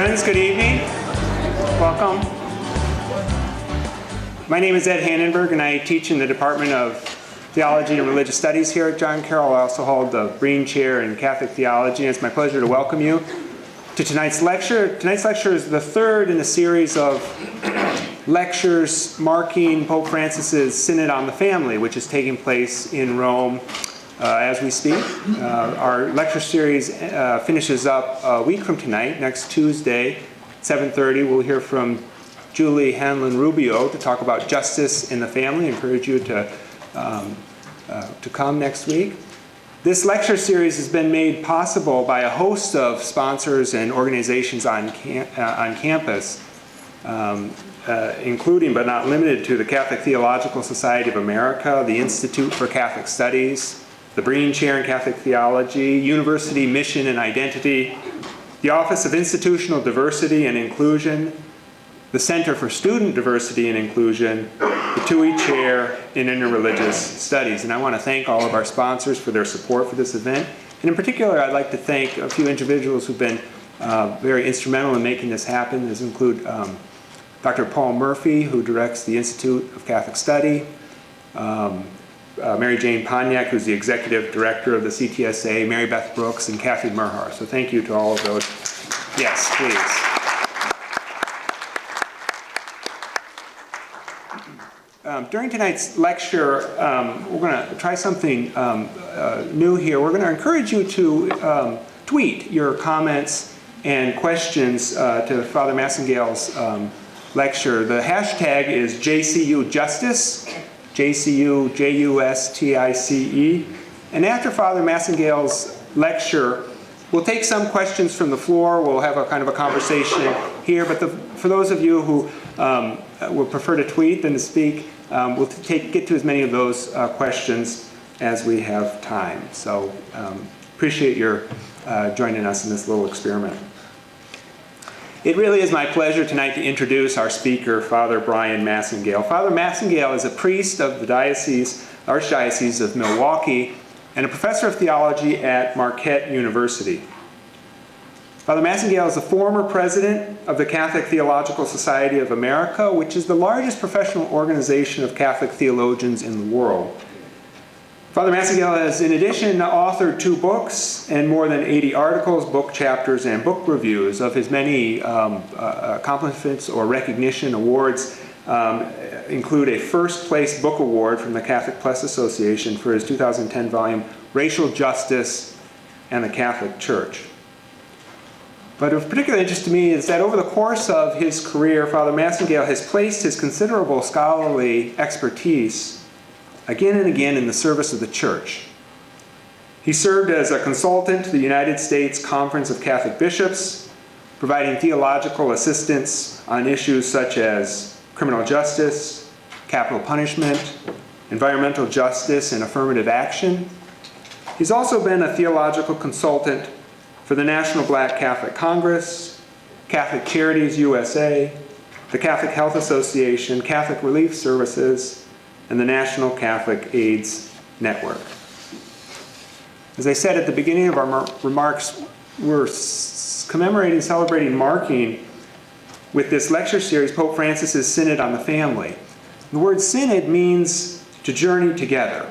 Friends, good evening. Welcome. My name is Ed Hannenberg, and I teach in the Department of Theology and Religious Studies here at John Carroll. I also hold the Bryan Chair in Catholic Theology, and it's my pleasure to welcome you to tonight's lecture. Tonight's lecture is the third in a series of lectures marking Pope Francis's Synod on the Family, which is taking place in Rome as we speak. Our lecture series finishes up a week from tonight, next Tuesday, 7:30. We'll hear from Julie Hanlon-Rubio to talk about justice in the family. I encourage you to come next week. This lecture series has been made possible by a host of sponsors and organizations on campus, including but not limited to the Catholic Theological Society of America, the Institute for Catholic Studies, the Bryan Chair in Catholic Theology, University Mission and Identity, the Office of Institutional Diversity and Inclusion, the Center for Student Diversity and Inclusion, the TUI Chair in Interreligious Studies. And I want to thank all of our sponsors for their support for this event. And in particular, I'd like to thank a few individuals who've been very instrumental in making this happen. These include Dr. Paul Murphy, who directs the Institute of Catholic Study, Mary Jane Ponyak, who's the Executive Director of the CTSA, Mary Beth Brooks, and Kathy Merhar. So thank you to all of those. Yes, please. During tonight's lecture, we're going to try something new here. We're going to encourage you to tweet your comments and questions to Father Massingale's lecture. The hashtag is JCU-Justice, JCU, Justice. And after Father Massingale's lecture, we'll take some questions from the floor. We'll have a kind of a conversation here. But for those of you who would prefer to tweet than to speak, we'll get to as many of those questions as we have time. So appreciate your joining us in this little experiment. It really is my pleasure tonight to introduce our speaker, Father Bryan Massingale. Father Massingale is a priest of the Archdiocese of Milwaukee and a professor of theology at Marquette University. Father Massingale is the former president of the Catholic Theological Society of America, which is the largest professional organization of Catholic theologians in the world. Father Massingale has, in addition, authored 2 books and more than 80 articles, book chapters, and book reviews. Of his many accomplishments or recognition awards include a first-place book award from the Catholic Press Association for his 2010 volume, Racial Justice and the Catholic Church. But of particular interest to me is that over the course of his career, Father Massingale has placed his considerable scholarly expertise again and again in the service of the Church. He served as a consultant to the United States Conference of Catholic Bishops, providing theological assistance on issues such as criminal justice, capital punishment, environmental justice, and affirmative action. He's also been a theological consultant for the National Black Catholic Congress, Catholic Charities USA, the Catholic Health Association, Catholic Relief Services, and the National Catholic AIDS Network. As I said at the beginning of our remarks, we're celebrating, marking with this lecture series Pope Francis's Synod on the Family. The word synod means to journey together.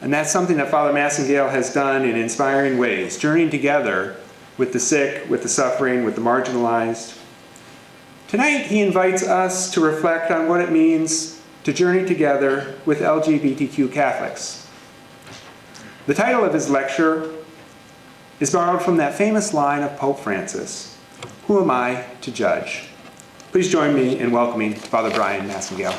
And that's something that Father Massingale has done in inspiring ways, journeying together with the sick, with the suffering, with the marginalized. Tonight, he invites us to reflect on what it means to journey together with LGBTQ Catholics. The title of his lecture is borrowed from that famous line of Pope Francis, "Who am I to judge?" Please join me in welcoming Father Bryan Massingale.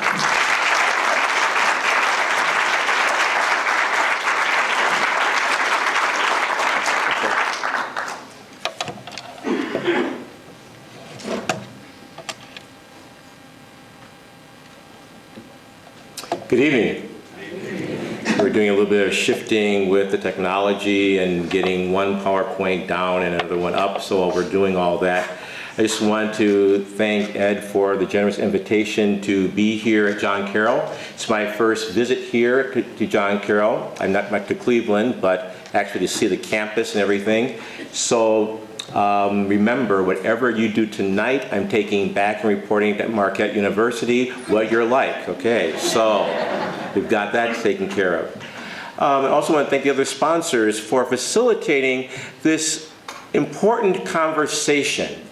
Good evening. We're doing a little bit of shifting with the technology and getting one PowerPoint down and another one up. So while we're doing all that, I just want to thank Ed for the generous invitation to be here at John Carroll. It's my first visit here to John Carroll. I'm not back to Cleveland, but actually to see the campus and everything. So Remember, whatever you do tonight, I'm taking back and reporting at Marquette University what you're like. Okay, so we've got that taken care of. I also want to thank the other sponsors for facilitating this important conversation.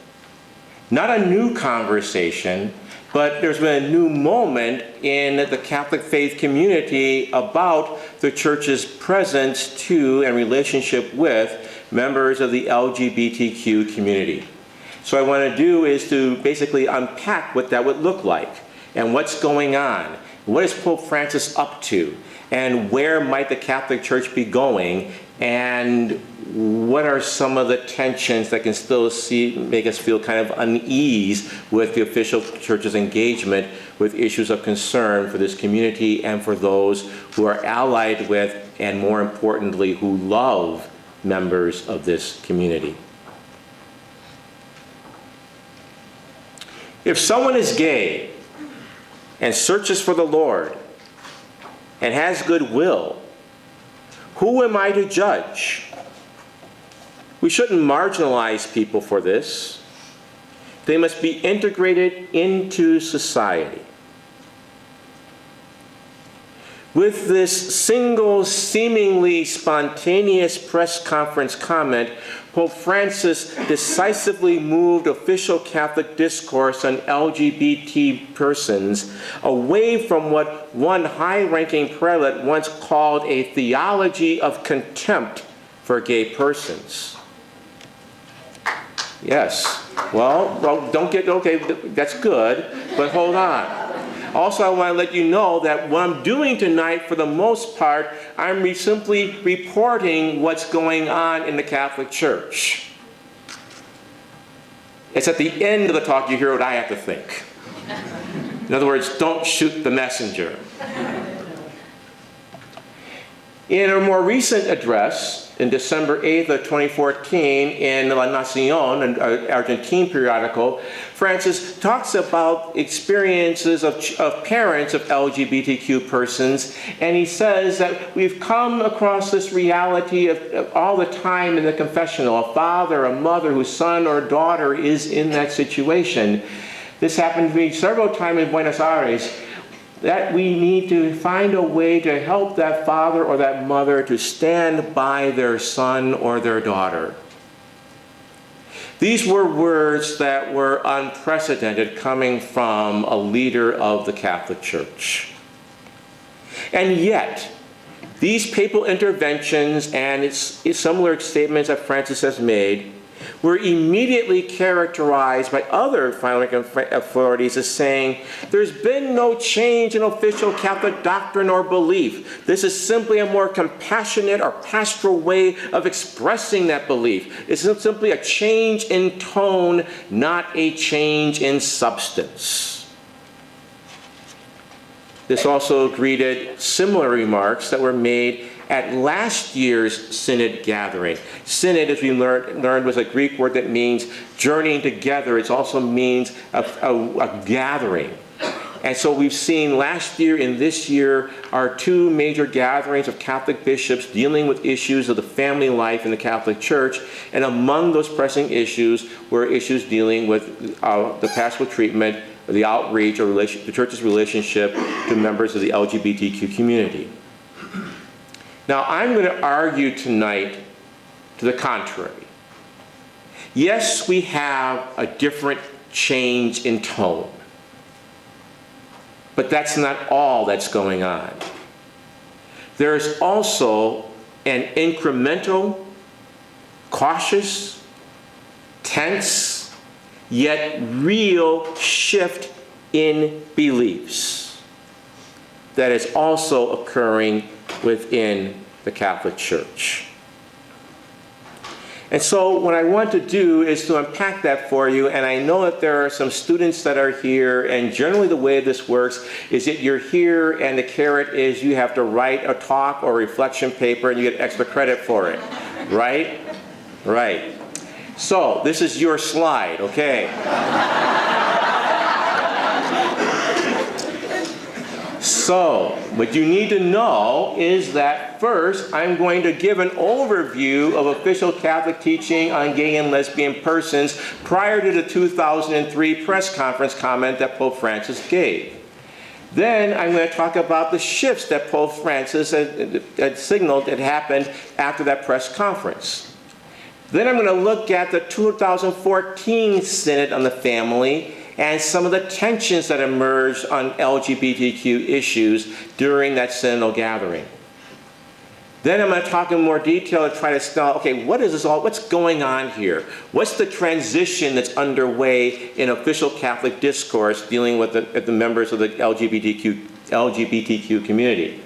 Not a new conversation, but there's been a new moment in the Catholic faith community about the church's presence to and relationship with members of the LGBTQ community. So what I want to do is to basically unpack what that would look like and what's going on. What is Pope Francis up to? And where might the Catholic Church be going? And what are some of the tensions that can still make us feel kind of unease with the official church's engagement with issues of concern for this community and for those who are allied with, and more importantly, who love members of this community. If someone is gay and searches for the Lord and has goodwill, who am I to judge? We shouldn't marginalize people for this. They must be integrated into society. With this single, seemingly spontaneous press conference comment, Pope Francis decisively moved official Catholic discourse on LGBT persons away from what one high-ranking prelate once called a theology of contempt for gay persons. Yes, well, don't get, okay, that's good, but hold on. Also, I want to let you know that what I'm doing tonight, for the most part, I'm simply reporting what's going on in the Catholic Church. It's at the end of the talk you hear what I have to think. In other words, don't shoot the messenger. In a more recent address, in December 8th of 2014, in La Nación, an Argentine periodical, Francis talks about experiences of parents of LGBTQ persons, and he says that we've come across this reality of all the time in the confessional, a father, a mother whose son or daughter is in that situation. This happened to me several times in Buenos Aires, that we need to find a way to help that father or that mother to stand by their son or their daughter. These were words that were unprecedented coming from a leader of the Catholic Church. And yet, these papal interventions and similar statements that Francis has made were immediately characterized by other authorities as saying, there's been no change in official Catholic doctrine or belief. This is simply a more compassionate or pastoral way of expressing that belief. It's simply a change in tone, not a change in substance. This also greeted similar remarks that were made at last year's Synod gathering. Synod, as we learned, was a Greek word that means journeying together. It also means a gathering. And so we've seen last year and this year are two major gatherings of Catholic bishops dealing with issues of the family life in the Catholic Church. And among those pressing issues were issues dealing with the pastoral treatment, the outreach, or the Church's relationship to members of the LGBTQ community. Now, I'm going to argue tonight to the contrary. Yes, we have a different change in tone, but that's not all that's going on. There is also an incremental, cautious, tense, yet real shift in beliefs that is also occurring within the Catholic Church. And so what I want to do is to unpack that for you, and I know that there are some students that are here, and generally the way this works is that you're here and the carrot is you have to write a talk or reflection paper and you get extra credit for it, right? Right. So this is your slide, okay? So, what you need to know is that first, I'm going to give an overview of official Catholic teaching on gay and lesbian persons prior to the 2003 press conference comment that Pope Francis gave. Then I'm going to talk about the shifts that Pope Francis had signaled had happened after that press conference. Then I'm going to look at the 2014 Synod on the Family and some of the tensions that emerged on LGBTQ issues during that synodal gathering. Then I'm going to talk in more detail to try to tell, okay, what is this all, what's going on here? What's the transition that's underway in official Catholic discourse dealing with the members of the LGBTQ community?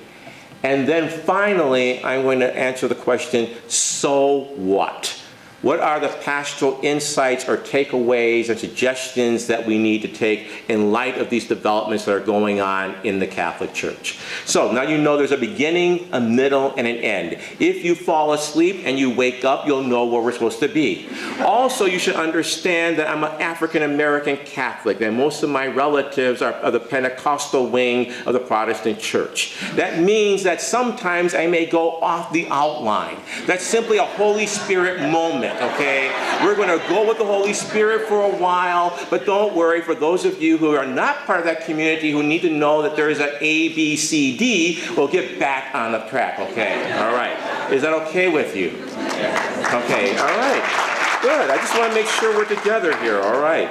And then finally, I'm going to answer the question, so what? What are the pastoral insights or takeaways and suggestions that we need to take in light of these developments that are going on in the Catholic Church? So now you know there's a beginning, a middle, and an end. If you fall asleep and you wake up, you'll know where we're supposed to be. Also, you should understand that I'm an African-American Catholic, and most of my relatives are of the Pentecostal wing of the Protestant Church. That means that sometimes I may go off the outline. That's simply a Holy Spirit moment. Okay, we're going to go with the Holy Spirit for a while, but don't worry, for those of you who are not part of that community who need to know that there is an A, B, C, D, we'll get back on the track, okay? All right. Is that okay with you? Okay, all right. Good. I just want to make sure we're together here, all right.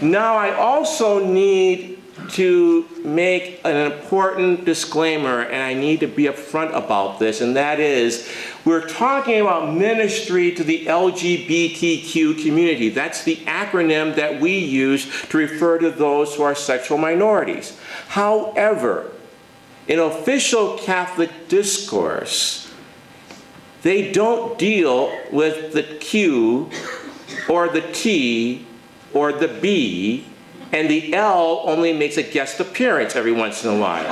Now, I also need to make an important disclaimer, and I need to be upfront about this, and that is, we're talking about ministry to the LGBTQ community. That's the acronym that we use to refer to those who are sexual minorities. However, in official Catholic discourse, they don't deal with the Q or the T or the B, and the L only makes a guest appearance every once in a while.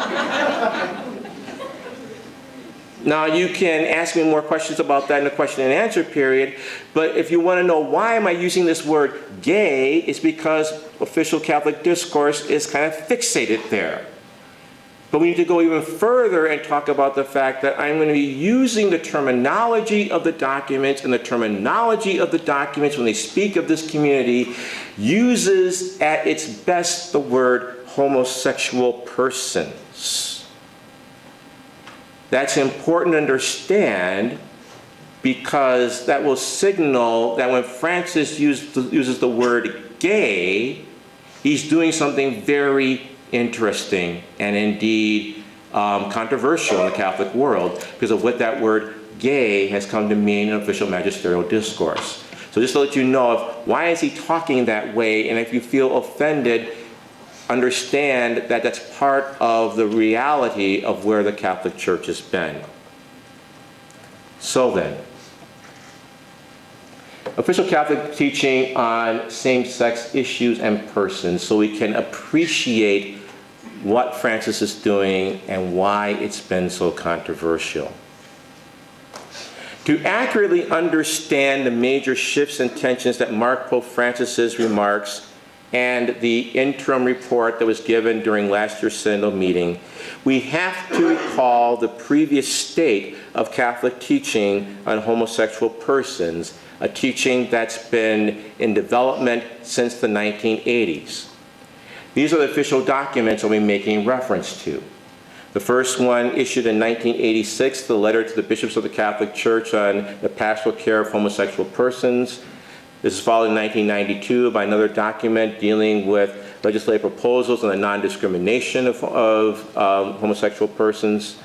Now, you can ask me more questions about that in the question and answer period, but if you want to know why am I using this word gay, it's because official Catholic discourse is kind of fixated there. But we need to go even further and talk about the fact that I'm going to be using the terminology of the documents, and the terminology of the documents when they speak of this community uses at its best the word homosexual persons. That's important to understand because that will signal that when Francis uses the word gay, he's doing something very interesting and indeed controversial in the Catholic world because of what that word gay has come to mean in official magisterial discourse. So just to let you know of why is he talking that way, and if you feel offended, understand that that's part of the reality of where the Catholic Church has been. So then, official Catholic teaching on same-sex issues and persons so we can appreciate what Francis is doing and why it's been so controversial. To accurately understand the major shifts and tensions that mark Pope Francis's remarks and the interim report that was given during last year's synodal meeting, we have to recall the previous state of Catholic teaching on homosexual persons, a teaching that's been in development since the 1980s. These are the official documents I'll be making reference to. The first one, issued in 1986, the letter to the bishops of the Catholic Church on the pastoral care of homosexual persons. This is followed in 1992 by another document dealing with legislative proposals on the non-discrimination of homosexual persons.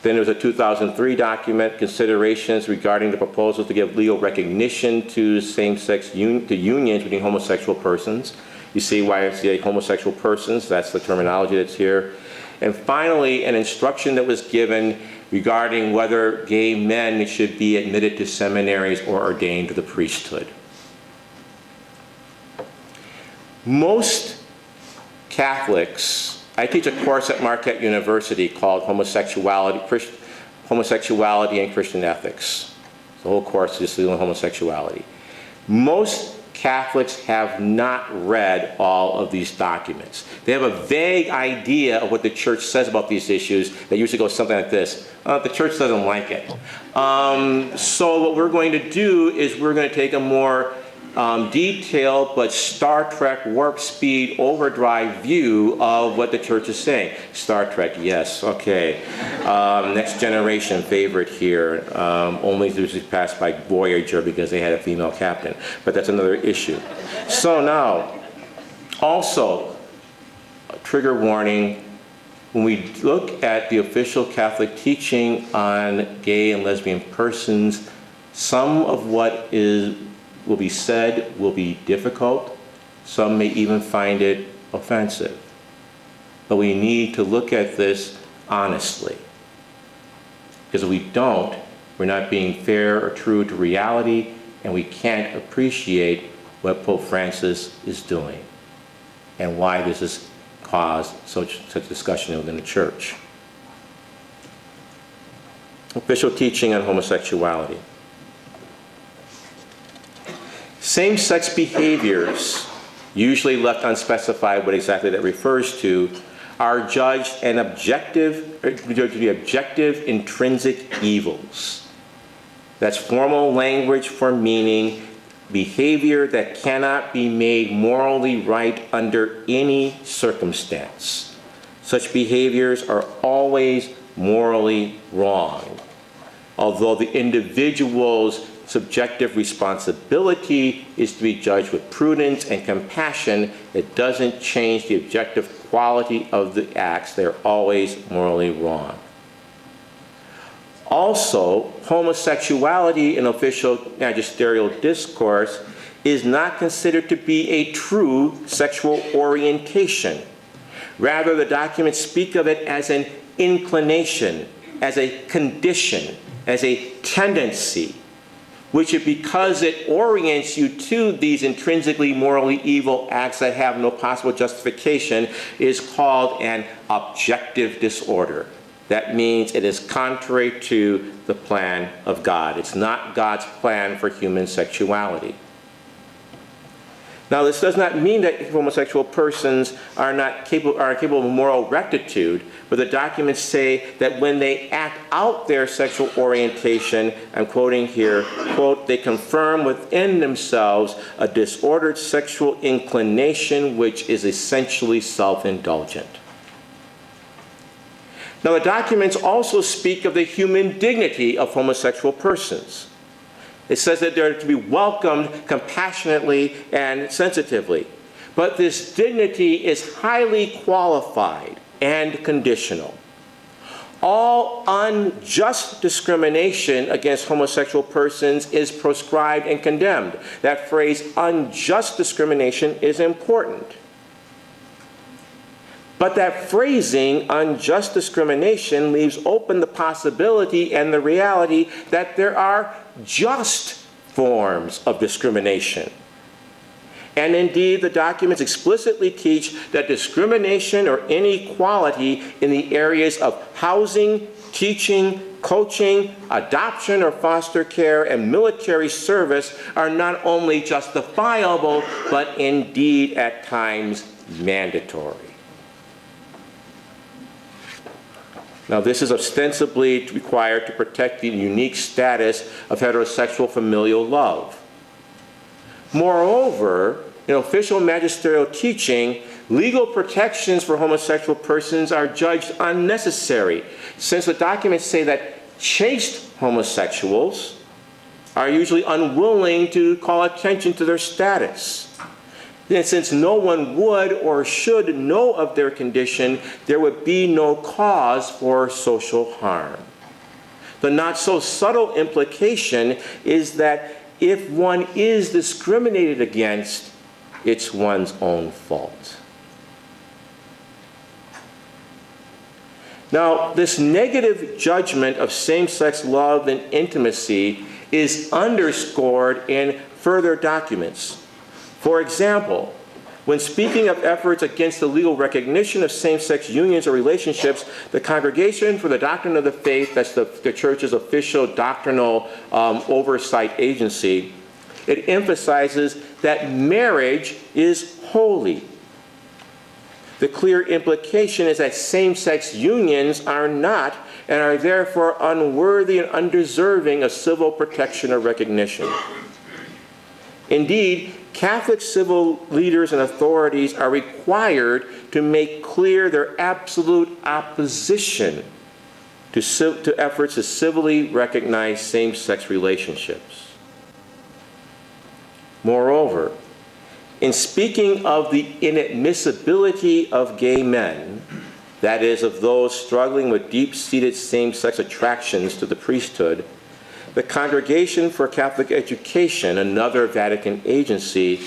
Then there was a 2003 document, considerations regarding the proposals to give legal recognition to same-sex unions between homosexual persons. You see why I say homosexual persons, that's the terminology that's here. And finally, an instruction that was given regarding whether gay men should be admitted to seminaries or ordained to the priesthood. Most Catholics, I teach a course at Marquette University called Homosexuality and Christian Ethics. The whole course is just dealing with homosexuality. Most Catholics have not read all of these documents. They have a vague idea of what the church says about these issues that usually goes something like this. The church doesn't like it. So what we're going to do is we're going to take a more detailed but Star Trek warp speed overdrive view of what the church is saying. Star Trek, yes, okay. Next Generation favorite here, only usually passed by Voyager because they had a female captain, but that's another issue. So now, also, a trigger warning, when we look at the official Catholic teaching on gay and lesbian persons, some of what will be said will be difficult. Some may even find it offensive. But we need to look at this honestly. Because if we don't, we're not being fair or true to reality, and we can't appreciate what Pope Francis is doing and why this has caused such discussion within the church. Official teaching on homosexuality. Same-sex behaviors, usually left unspecified what exactly that refers to, are judged to be objective intrinsic evils. That's formal language for meaning behavior that cannot be made morally right under any circumstance. Such behaviors are always morally wrong. Although the individual's subjective responsibility is to be judged with prudence and compassion, it doesn't change the objective quality of the acts. They're always morally wrong. Also, homosexuality in official magisterial discourse is not considered to be a true sexual orientation. Rather, the documents speak of it as an inclination, as a condition, as a tendency, which because it orients you to these intrinsically morally evil acts that have no possible justification, is called an objective disorder. That means it is contrary to the plan of God. It's not God's plan for human sexuality. Now, this does not mean that homosexual persons are capable of moral rectitude, but the documents say that when they act out their sexual orientation, I'm quoting here, quote, they confirm within themselves a disordered sexual inclination which is essentially self-indulgent. Now, the documents also speak of the human dignity of homosexual persons. It says that they're to be welcomed compassionately and sensitively. But this dignity is highly qualified and conditional. All unjust discrimination against homosexual persons is proscribed and condemned. That phrase, unjust discrimination, is important. But that phrasing, unjust discrimination, leaves open the possibility and the reality that there are just forms of discrimination. And indeed, the documents explicitly teach that discrimination or inequality in the areas of housing, teaching, coaching, adoption or foster care, and military service are not only justifiable, but indeed at times mandatory. Now, this is ostensibly required to protect the unique status of heterosexual familial love. Moreover, in official magisterial teaching, legal protections for homosexual persons are judged unnecessary, since the documents say that chaste homosexuals are usually unwilling to call attention to their status. And since no one would or should know of their condition, there would be no cause for social harm. The not so subtle implication is that if one is discriminated against, it's one's own fault. Now, this negative judgment of same-sex love and intimacy is underscored in further documents. For example, when speaking of efforts against the legal recognition of same-sex unions or relationships, the Congregation for the Doctrine of the Faith, that's the Church's official doctrinal oversight agency, It emphasizes that marriage is holy. The clear implication is that same-sex unions are not and are therefore unworthy and undeserving of civil protection or recognition. Indeed, Catholic civil leaders and authorities are required to make clear their absolute opposition to efforts to civilly recognize same-sex relationships. Moreover, in speaking of the inadmissibility of gay men, that is, of those struggling with deep-seated same-sex attractions to the priesthood, the Congregation for Catholic Education, another Vatican agency,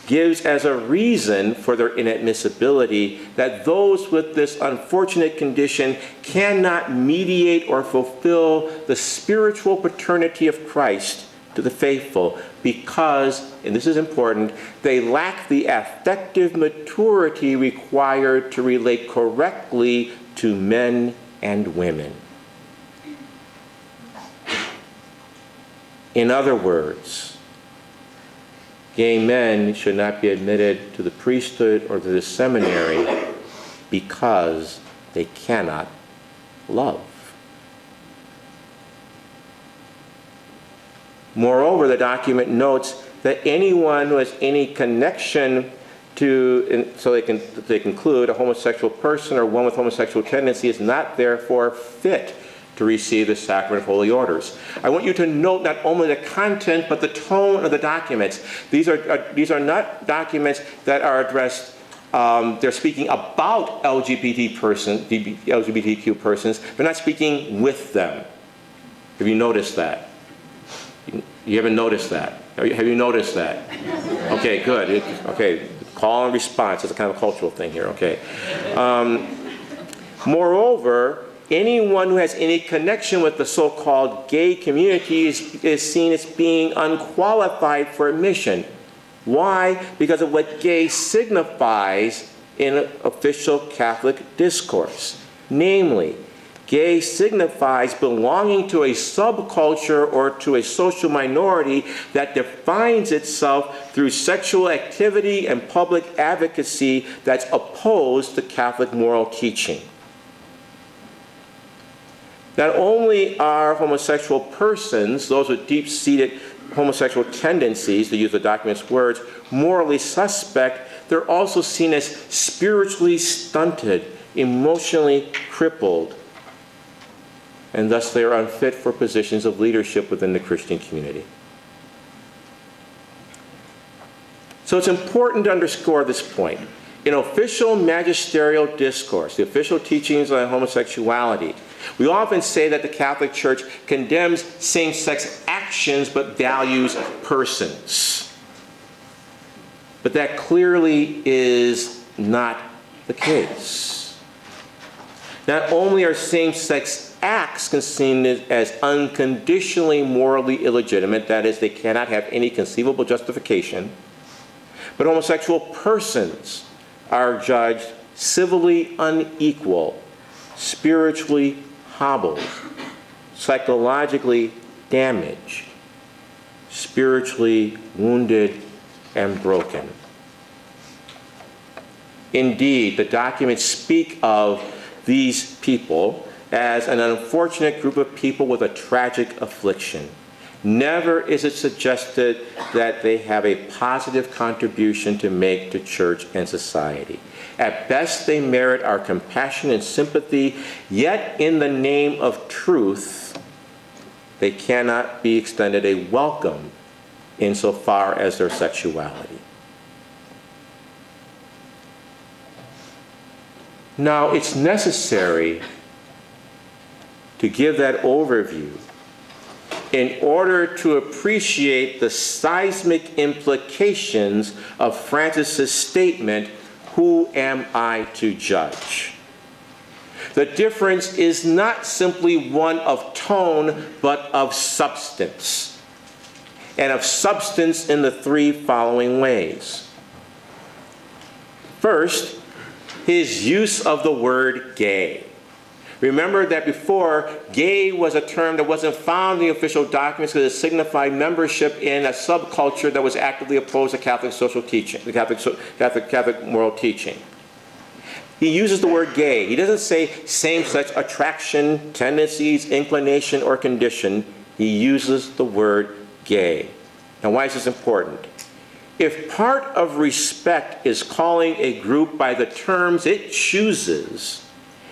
gives as a reason for their inadmissibility that those with this unfortunate condition cannot mediate or fulfill the spiritual paternity of Christ to the faithful because, and this is important, they lack the affective maturity required to relate correctly to men and women. In other words, gay men should not be admitted to the priesthood or to the seminary because they cannot love. Moreover, the document notes that anyone who has any connection to, so they conclude, a homosexual person or one with homosexual tendency is not therefore fit to receive the sacrament of holy orders. I want you to note not only the content, but the tone of the documents. These are not documents that are addressed, they're speaking about LGBTQ persons. They're not speaking with them. Have you noticed that? You haven't noticed that? Have you noticed that? Okay, good. Okay, call and response. It's a kind of cultural thing here, okay. Moreover, anyone who has any connection with the so-called gay community is seen as being unqualified for admission. Why? Because of what gay signifies in official Catholic discourse. Namely, gay signifies belonging to a subculture or to a social minority that defines itself through sexual activity and public advocacy that's opposed to Catholic moral teaching. Not only are homosexual persons, those with deep-seated homosexual tendencies, to use the document's words, morally suspect, they're also seen as spiritually stunted, emotionally crippled, and thus they are unfit for positions of leadership within the Christian community. So it's important to underscore this point. In official magisterial discourse, the official teachings on homosexuality, we often say that the Catholic Church condemns same-sex actions but values persons. But that clearly is not the case. Not only are same-sex acts seen as unconditionally morally illegitimate, that is, they cannot have any conceivable justification, but homosexual persons are judged civilly unequal, spiritually hobbled, psychologically damaged, spiritually wounded and broken. Indeed, the documents speak of these people as an unfortunate group of people with a tragic affliction. Never is it suggested that they have a positive contribution to make to church and society. At best, they merit our compassion and sympathy, yet in the name of truth, they cannot be extended a welcome insofar as their sexuality. Now, it's necessary to give that overview in order to appreciate the seismic implications of Francis's statement, "Who am I to judge?" The difference is not simply one of tone, but of substance. And of substance in the three following ways. First, his use of the word gay. Remember that before, gay was a term that wasn't found in the official documents because it signified membership in a subculture that was actively opposed to Catholic social teaching, the Catholic moral teaching. He uses the word gay. He doesn't say same-sex attraction, tendencies, inclination, or condition. He uses the word gay. Now, why is this important? If part of respect is calling a group by the terms it chooses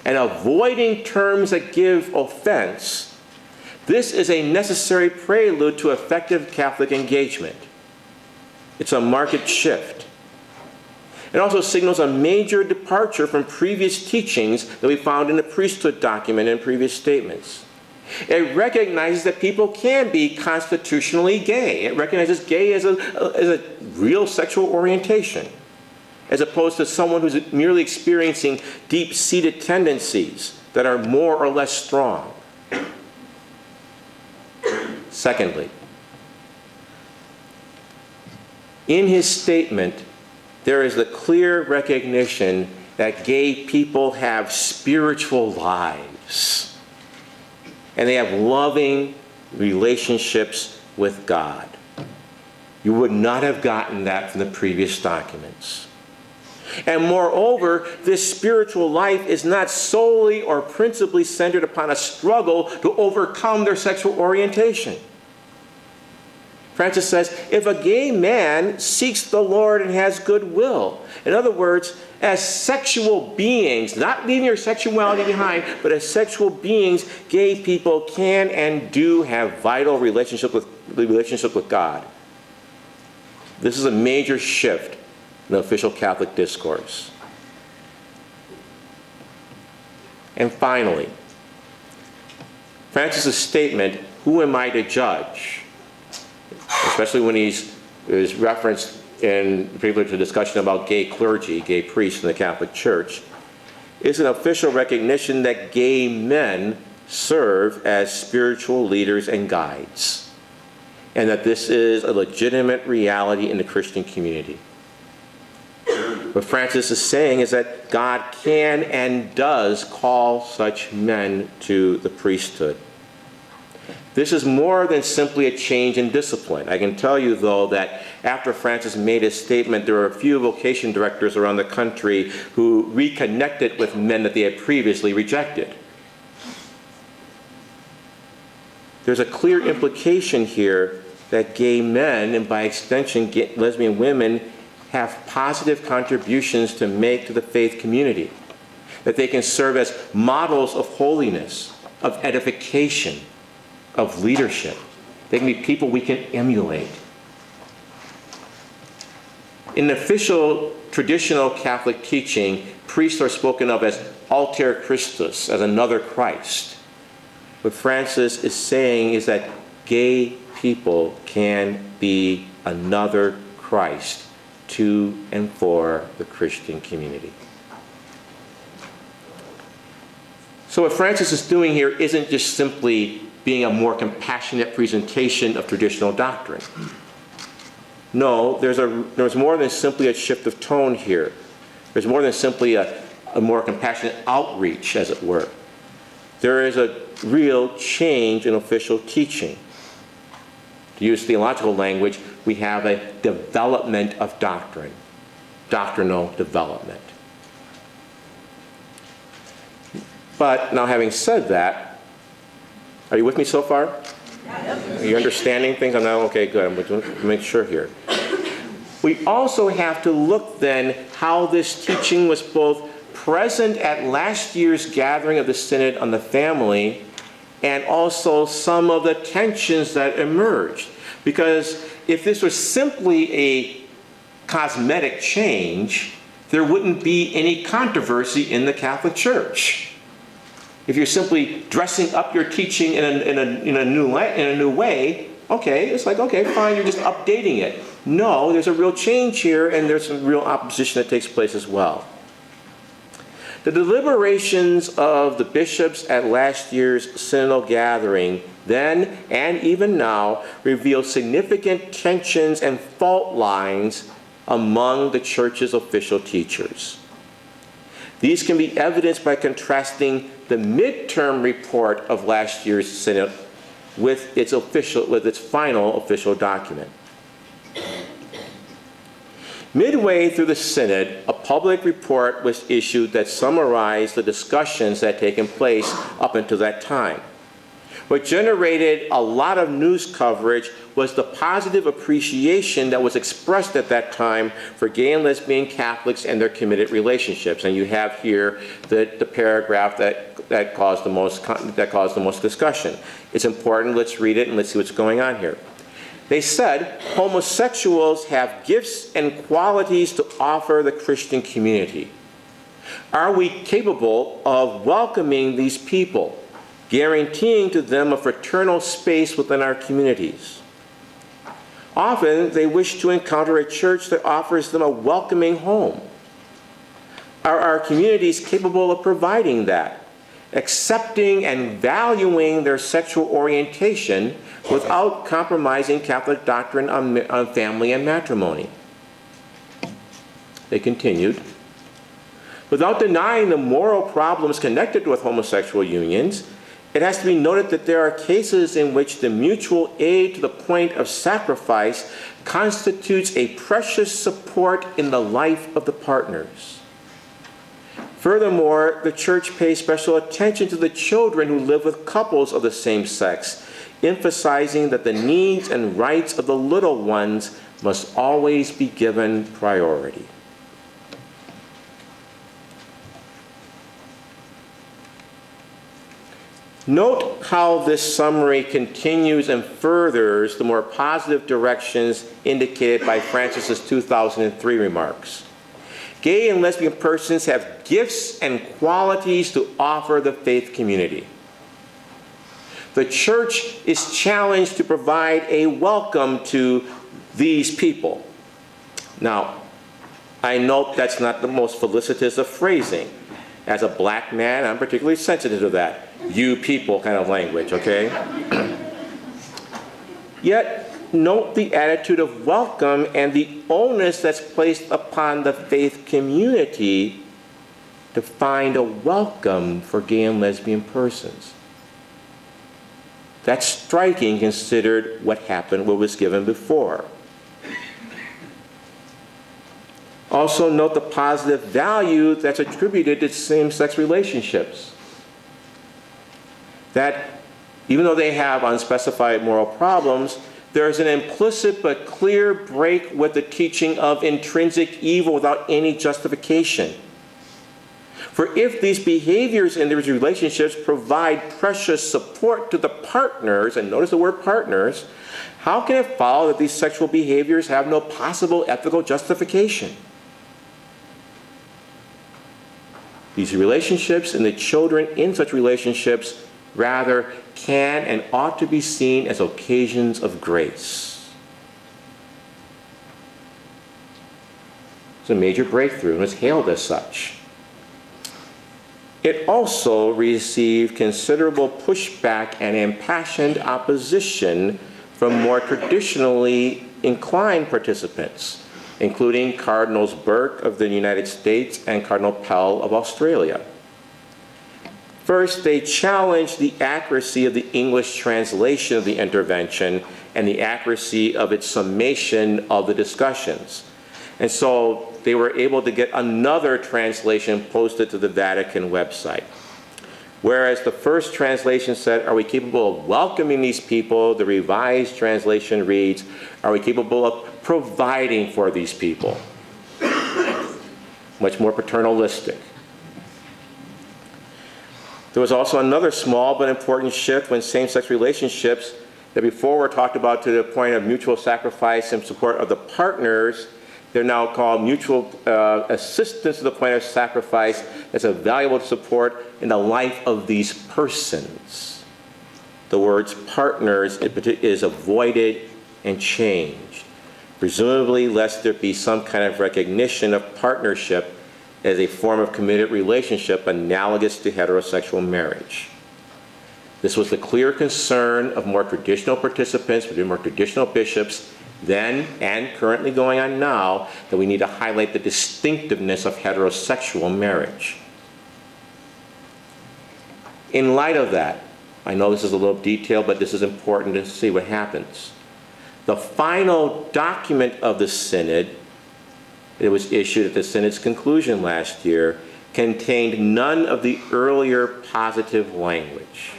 and avoiding terms that give offense, this is a necessary prelude to effective Catholic engagement. It's a marked shift. It also signals a major departure from previous teachings that we found in the priesthood document and previous statements. It recognizes that people can be constitutionally gay. It recognizes gay as a real sexual orientation, as opposed to someone who's merely experiencing deep-seated tendencies that are more or less strong. Secondly, in his statement, there is the clear recognition that gay people have spiritual lives and they have loving relationships with God. You would not have gotten that from the previous documents. And moreover, this spiritual life is not solely or principally centered upon a struggle to overcome their sexual orientation. Francis says, if a gay man seeks the Lord and has goodwill, in other words, as sexual beings, not leaving your sexuality behind, but as sexual beings, gay people can and do have vital relationship with God. This is a major shift in the official Catholic discourse. And finally, Francis' statement, who am I to judge? Especially when he's referenced in particular to discussion about gay clergy, gay priests in the Catholic Church, is an official recognition that gay men serve as spiritual leaders and guides, and that this is a legitimate reality in the Christian community. What Francis is saying is that God can and does call such men to the priesthood. This is more than simply a change in discipline. I can tell you, though, that after Francis made his statement, there were a few vocation directors around the country who reconnected with men that they had previously rejected. There's a clear implication here that gay men, and by extension lesbian women, have positive contributions to make to the faith community. That they can serve as models of holiness, of edification, of leadership. They can be people we can emulate. In the official traditional Catholic teaching, priests are spoken of as alter Christus, as another Christ. What Francis is saying is that gay people can be another Christ to and for the Christian community. So what Francis is doing here isn't just simply being a more compassionate presentation of traditional doctrine. No, there's more than simply a shift of tone here. There's more than simply a more compassionate outreach, as it were. There is a real change in official teaching. To use theological language, we have a development of doctrine, doctrinal development. But now, having said that, are you with me so far? Are you understanding things? I'm not okay, good. I'm going to make sure here. We also have to look then how this teaching was both present at last year's gathering of the Synod on the Family and also some of the tensions that emerged. Because if this was simply a cosmetic change, there wouldn't be any controversy in the Catholic Church. If you're simply dressing up your teaching in a new way, okay, it's like, okay, fine, you're just updating it. No, there's a real change here, and there's some real opposition that takes place as well. The deliberations of the bishops at last year's synodal gathering, then and even now, reveal significant tensions and fault lines among the Church's official teachers. These can be evidenced by contrasting the midterm report of last year's synod with its final official document. Midway through the synod, a public report was issued that summarized the discussions that had taken place up until that time. What generated a lot of news coverage was the positive appreciation that was expressed at that time for gay and lesbian Catholics and their committed relationships. And you have here the paragraph that caused the most discussion. It's important. Let's read it and let's see what's going on here. They said, homosexuals have gifts and qualities to offer the Christian community. Are we capable of welcoming these people, guaranteeing to them a fraternal space within our communities? Often, they wish to encounter a church that offers them a welcoming home. Are our communities capable of providing that, accepting and valuing their sexual orientation without compromising Catholic doctrine on family and matrimony? They continued, without denying the moral problems connected with homosexual unions, it has to be noted that there are cases in which the mutual aid to the point of sacrifice constitutes a precious support in the life of the partners. Furthermore, the Church pays special attention to the children who live with couples of the same sex, emphasizing that the needs and rights of the little ones must always be given priority. Note how this summary continues and furthers the more positive directions indicated by Francis's 2003 remarks. Gay and lesbian persons have gifts and qualities to offer the faith community. The Church is challenged to provide a welcome to these people. Now, I note that's not the most felicitous of phrasing. As a black man, I'm particularly sensitive to that. You people kind of language, okay? Yet, note the attitude of welcome and the onus that's placed upon the faith community to find a welcome for gay and lesbian persons. That's striking considered what was given before. Also note the positive value that's attributed to same-sex relationships. That even though they have unspecified moral problems, there's an implicit but clear break with the teaching of intrinsic evil without any justification. For if these behaviors in these relationships provide precious support to the partners, and notice the word partners, how can it follow that these sexual behaviors have no possible ethical justification? These relationships and the children in such relationships rather can and ought to be seen as occasions of grace. It's a major breakthrough and was hailed as such. It also received considerable pushback and impassioned opposition from more traditionally inclined participants, including Cardinals Burke of the United States and Cardinal Pell of Australia. First, they challenged the accuracy of the English translation of the intervention and the accuracy of its summation of the discussions. And so they were able to get another translation posted to the Vatican website. Whereas the first translation said, are we capable of welcoming these people? The revised translation reads, are we capable of providing for these people? Much more paternalistic. There was also another small but important shift when same-sex relationships that before were talked about to the point of mutual sacrifice and support of the partners. They're now called mutual assistance to the point of sacrifice as a valuable support in the life of these persons. The words partners is avoided and changed, presumably lest there be some kind of recognition of partnership as a form of committed relationship analogous to heterosexual marriage. This was the clear concern of more traditional participants, more traditional bishops, then and currently going on now, that we need to highlight the distinctiveness of heterosexual marriage. In light of that, I know this is a little detailed, but this is important to see what happens. The final document of the synod, it was issued at the synod's conclusion last year, contained none of the earlier positive language.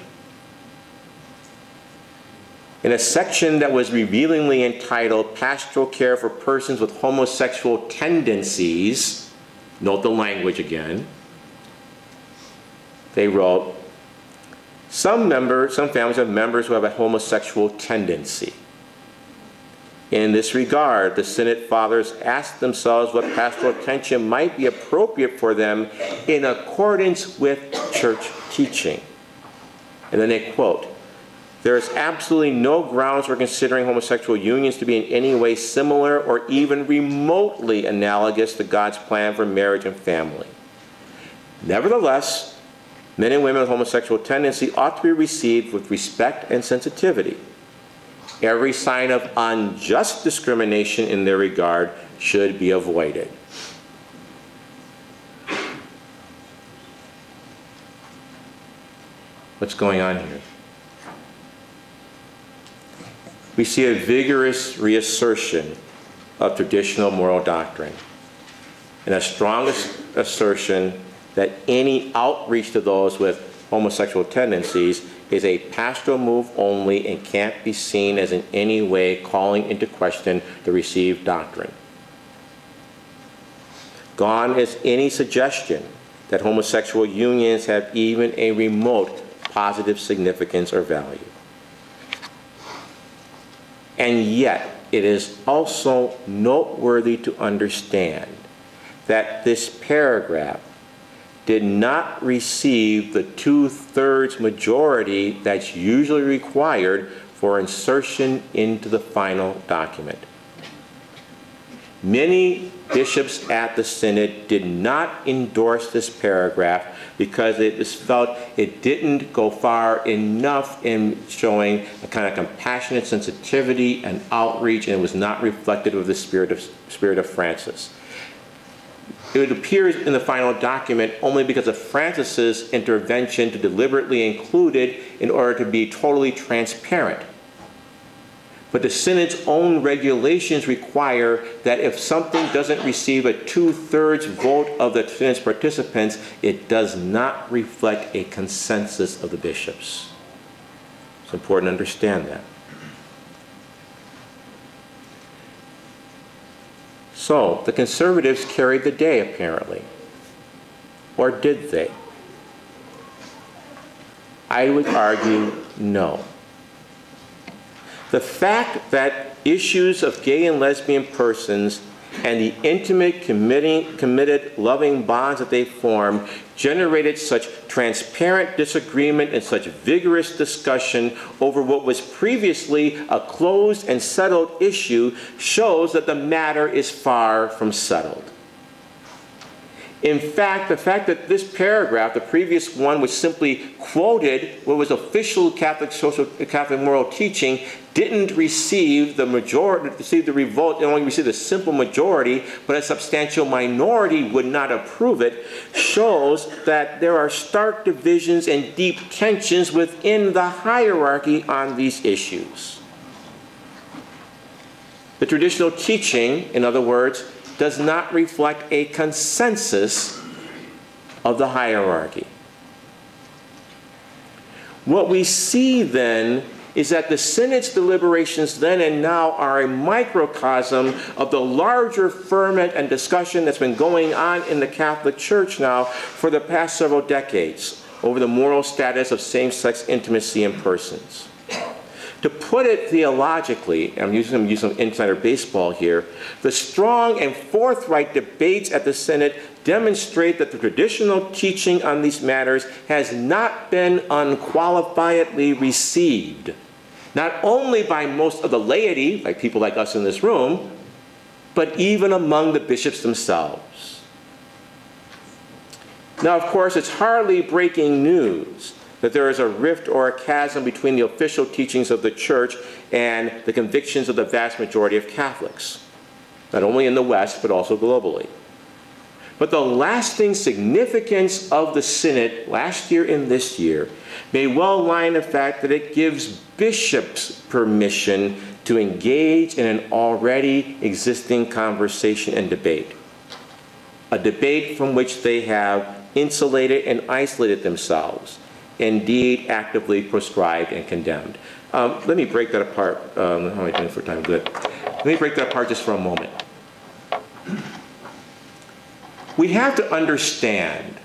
In a section that was revealingly entitled Pastoral Care for Persons with Homosexual Tendencies, note the language again, they wrote, some families have members who have a homosexual tendency. In this regard, the Synod Fathers asked themselves what pastoral attention might be appropriate for them in accordance with church teaching. And then they quote, there is absolutely no grounds for considering homosexual unions to be in any way similar or even remotely analogous to God's plan for marriage and family. Nevertheless, men and women with homosexual tendency ought to be received with respect and sensitivity. Every sign of unjust discrimination in their regard should be avoided. What's going on here? We see a vigorous reassertion of traditional moral doctrine and a strong assertion that any outreach to those with homosexual tendencies is a pastoral move only and can't be seen as in any way calling into question the received doctrine. Gone is any suggestion that homosexual unions have even a remote positive significance or value. And yet, it is also noteworthy to understand that this paragraph did not receive the 2/3 majority that's usually required for insertion into the final document. Many bishops at the synod did not endorse this paragraph because it was felt it didn't go far enough in showing a kind of compassionate sensitivity and outreach, and it was not reflective of the spirit of Francis. It appears in the final document only because of Francis's intervention to deliberately include it in order to be totally transparent. But the Synod's own regulations require that if something doesn't receive a 2/3 vote of the Synod's participants, it does not reflect a consensus of the bishops. It's important to understand that. So, the conservatives carried the day, apparently. Or did they? I would argue no. The fact that issues of gay and lesbian persons and the intimate, committed, loving bonds that they form generated such transparent disagreement and such vigorous discussion over what was previously a closed and settled issue shows that the matter is far from settled. In fact, the fact that this paragraph, the previous one, which simply quoted what was official Catholic moral teaching, didn't receive the revolt, it only received a simple majority, but a substantial minority would not approve it, shows that there are stark divisions and deep tensions within the hierarchy on these issues. The traditional teaching, in other words, does not reflect a consensus of the hierarchy. What we see then is that the Synod's deliberations then and now are a microcosm of the larger ferment and discussion that's been going on in the Catholic Church now for the past several decades over the moral status of same-sex intimacy in persons. To put it theologically, I'm using some insider baseball here, the strong and forthright debates at the Synod demonstrate that the traditional teaching on these matters has not been unqualifiedly received, not only by most of the laity, like people like us in this room, but even among the bishops themselves. Now, of course, it's hardly breaking news that there is a rift or a chasm between the official teachings of the Church and the convictions of the vast majority of Catholics, not only in the West, but also globally. But the lasting significance of the synod last year and this year may well lie in the fact that it gives bishops permission to engage in an already existing conversation and debate. A debate from which they have insulated and isolated themselves, indeed actively proscribed and condemned. Let me break that apart. How am I doing for time? Good. Let me break that apart just for a moment. We have to understand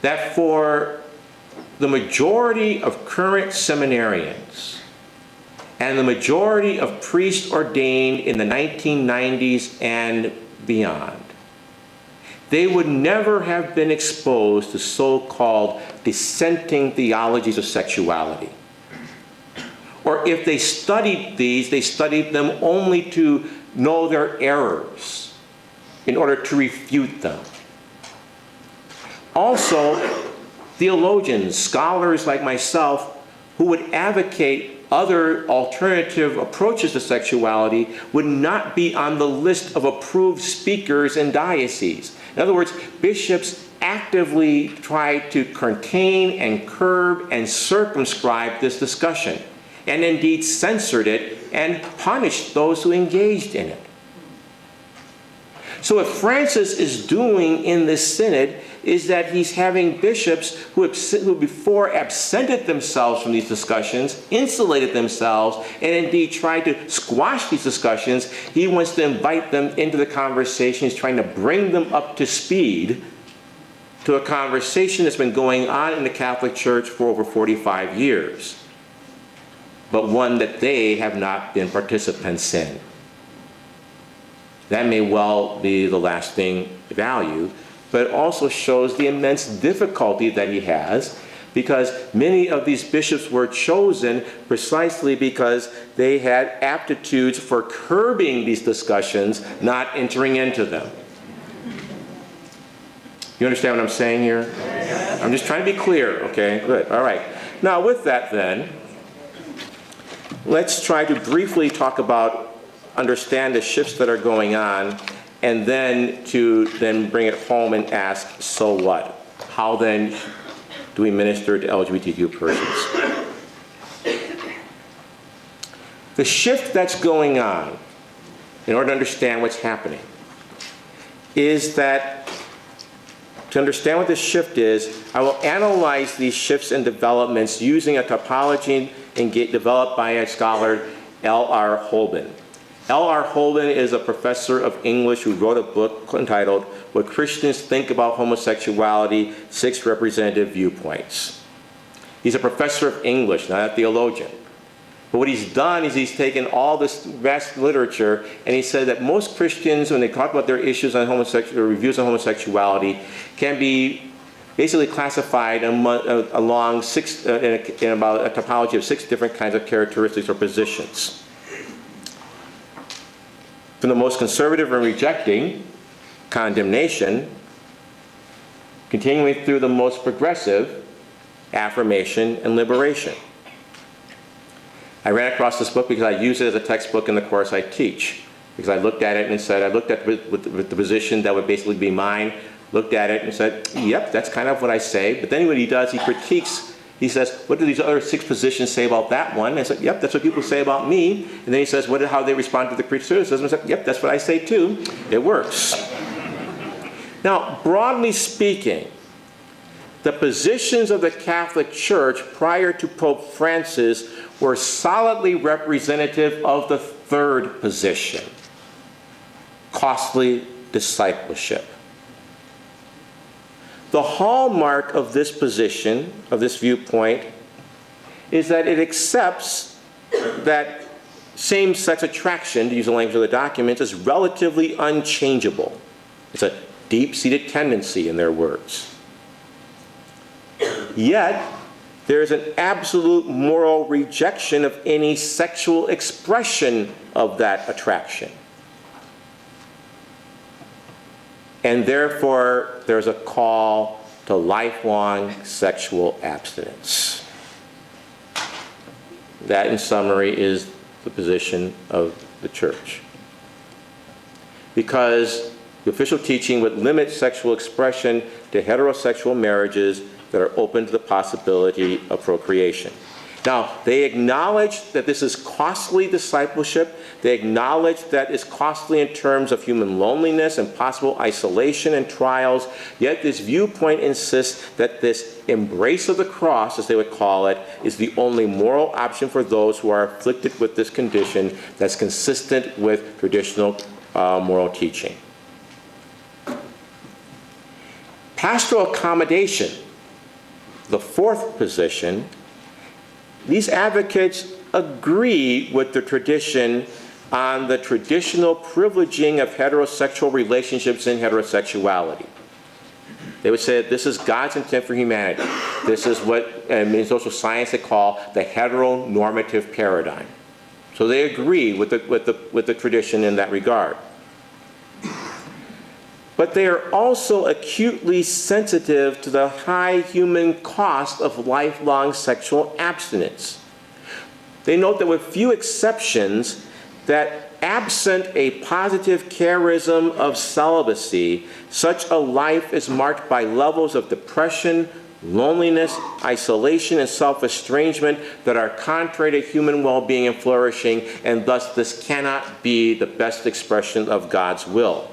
that for the majority of current seminarians and the majority of priests ordained in the 1990s and beyond, they would never have been exposed to so-called dissenting theologies of sexuality. Or if they studied these, they studied them only to know their errors in order to refute them. Also, theologians, scholars like myself, who would advocate other alternative approaches to sexuality would not be on the list of approved speakers in dioceses. In other words, bishops actively try to contain and curb and circumscribe this discussion, and indeed censored it and punished those who engaged in it. So what Francis is doing in this synod is that he's having bishops who before absented themselves from these discussions, insulated themselves, and indeed tried to squash these discussions. He wants to invite them into the conversation. He's trying to bring them up to speed to a conversation that's been going on in the Catholic Church for over 45 years, but one that they have not been participants in. That may well be the lasting value, but it also shows the immense difficulty that he has, because many of these bishops were chosen precisely because they had aptitudes for curbing these discussions, not entering into them. You understand what I'm saying here? Yes. I'm just trying to be clear, okay? Good, all right. Now with that then, let's try to briefly talk about, understand the shifts that are going on, and then to bring it home and ask, so what? How then do we minister to LGBTQ persons? The shift that's going on, in order to understand what's happening, is that to understand what this shift is, I will analyze these shifts and developments using a typology developed by a scholar, L.R. Holben. L.R. Holden is a professor of English who wrote a book entitled What Christians Think About Homosexuality, 6 Representative Viewpoints. He's a professor of English, not a theologian. But what he's done is he's taken all this vast literature and he said that most Christians, when they talk about their issues on reviews on homosexuality, can be basically classified along in about a typology of 6 different kinds of characteristics or positions. From the most conservative and rejecting, condemnation, continuing through the most progressive, affirmation and liberation. I ran across this book because I use it as a textbook in the course I teach. Because I looked at it and said, I looked at with the position that would basically be mine, looked at it and said, yep, that's kind of what I say. But then what he does, he critiques. He says, what do these other 6 positions say about that one? And I said, yep, that's what people say about me. And then he says, how they respond to the criticism? I said, yep, that's what I say too. It works. Now, broadly speaking, the positions of the Catholic Church prior to Pope Francis were solidly representative of the 3rd position, costly discipleship. The hallmark of this position, of this viewpoint, is that it accepts that same-sex attraction, to use the language of the document, is relatively unchangeable. It's a deep-seated tendency, in their words. Yet, there is an absolute moral rejection of any sexual expression of that attraction. And therefore, there's a call to lifelong sexual abstinence. That, in summary, is the position of the Church. Because The official teaching would limit sexual expression to heterosexual marriages that are open to the possibility of procreation. Now, they acknowledge that this is costly discipleship. They acknowledge that it's costly in terms of human loneliness and possible isolation and trials. Yet this viewpoint insists that this embrace of the cross, as they would call it, is the only moral option for those who are afflicted with this condition that's consistent with traditional moral teaching. Pastoral accommodation, the fourth position. These advocates agree with the tradition on the traditional privileging of heterosexual relationships and heterosexuality. They would say that this is God's intent for humanity. This is what in social science they call the heteronormative paradigm. So they agree with the tradition in that regard. But they are also acutely sensitive to the high human cost of lifelong sexual abstinence. They note that with few exceptions, that absent a positive charism of celibacy, such a life is marked by levels of depression, loneliness, isolation, and self-estrangement that are contrary to human well-being and flourishing, and thus this cannot be the best expression of God's will.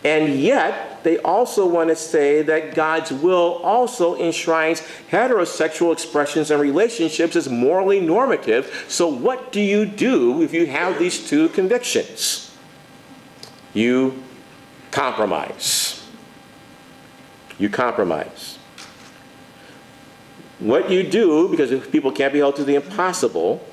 And yet, they also want to say that God's will also enshrines heterosexual expressions and relationships as morally normative. So what do you do if you have these two convictions? You compromise. You compromise. What you do, because if people can't be held to the impossible,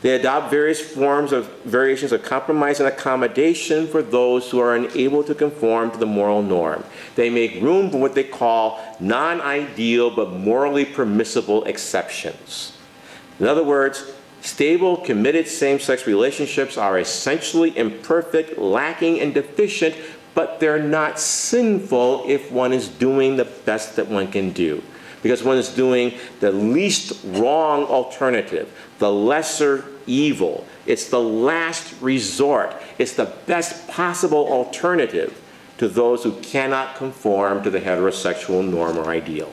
they adopt variations of compromise and accommodation for those who are unable to conform to the moral norm. They make room for what they call non-ideal but morally permissible exceptions. In other words, stable, committed same-sex relationships are essentially imperfect, lacking, and deficient, but they're not sinful if one is doing the best that one can do. Because one is doing the least wrong alternative, the lesser evil. It's the last resort. It's the best possible alternative to those who cannot conform to the heterosexual norm or ideal.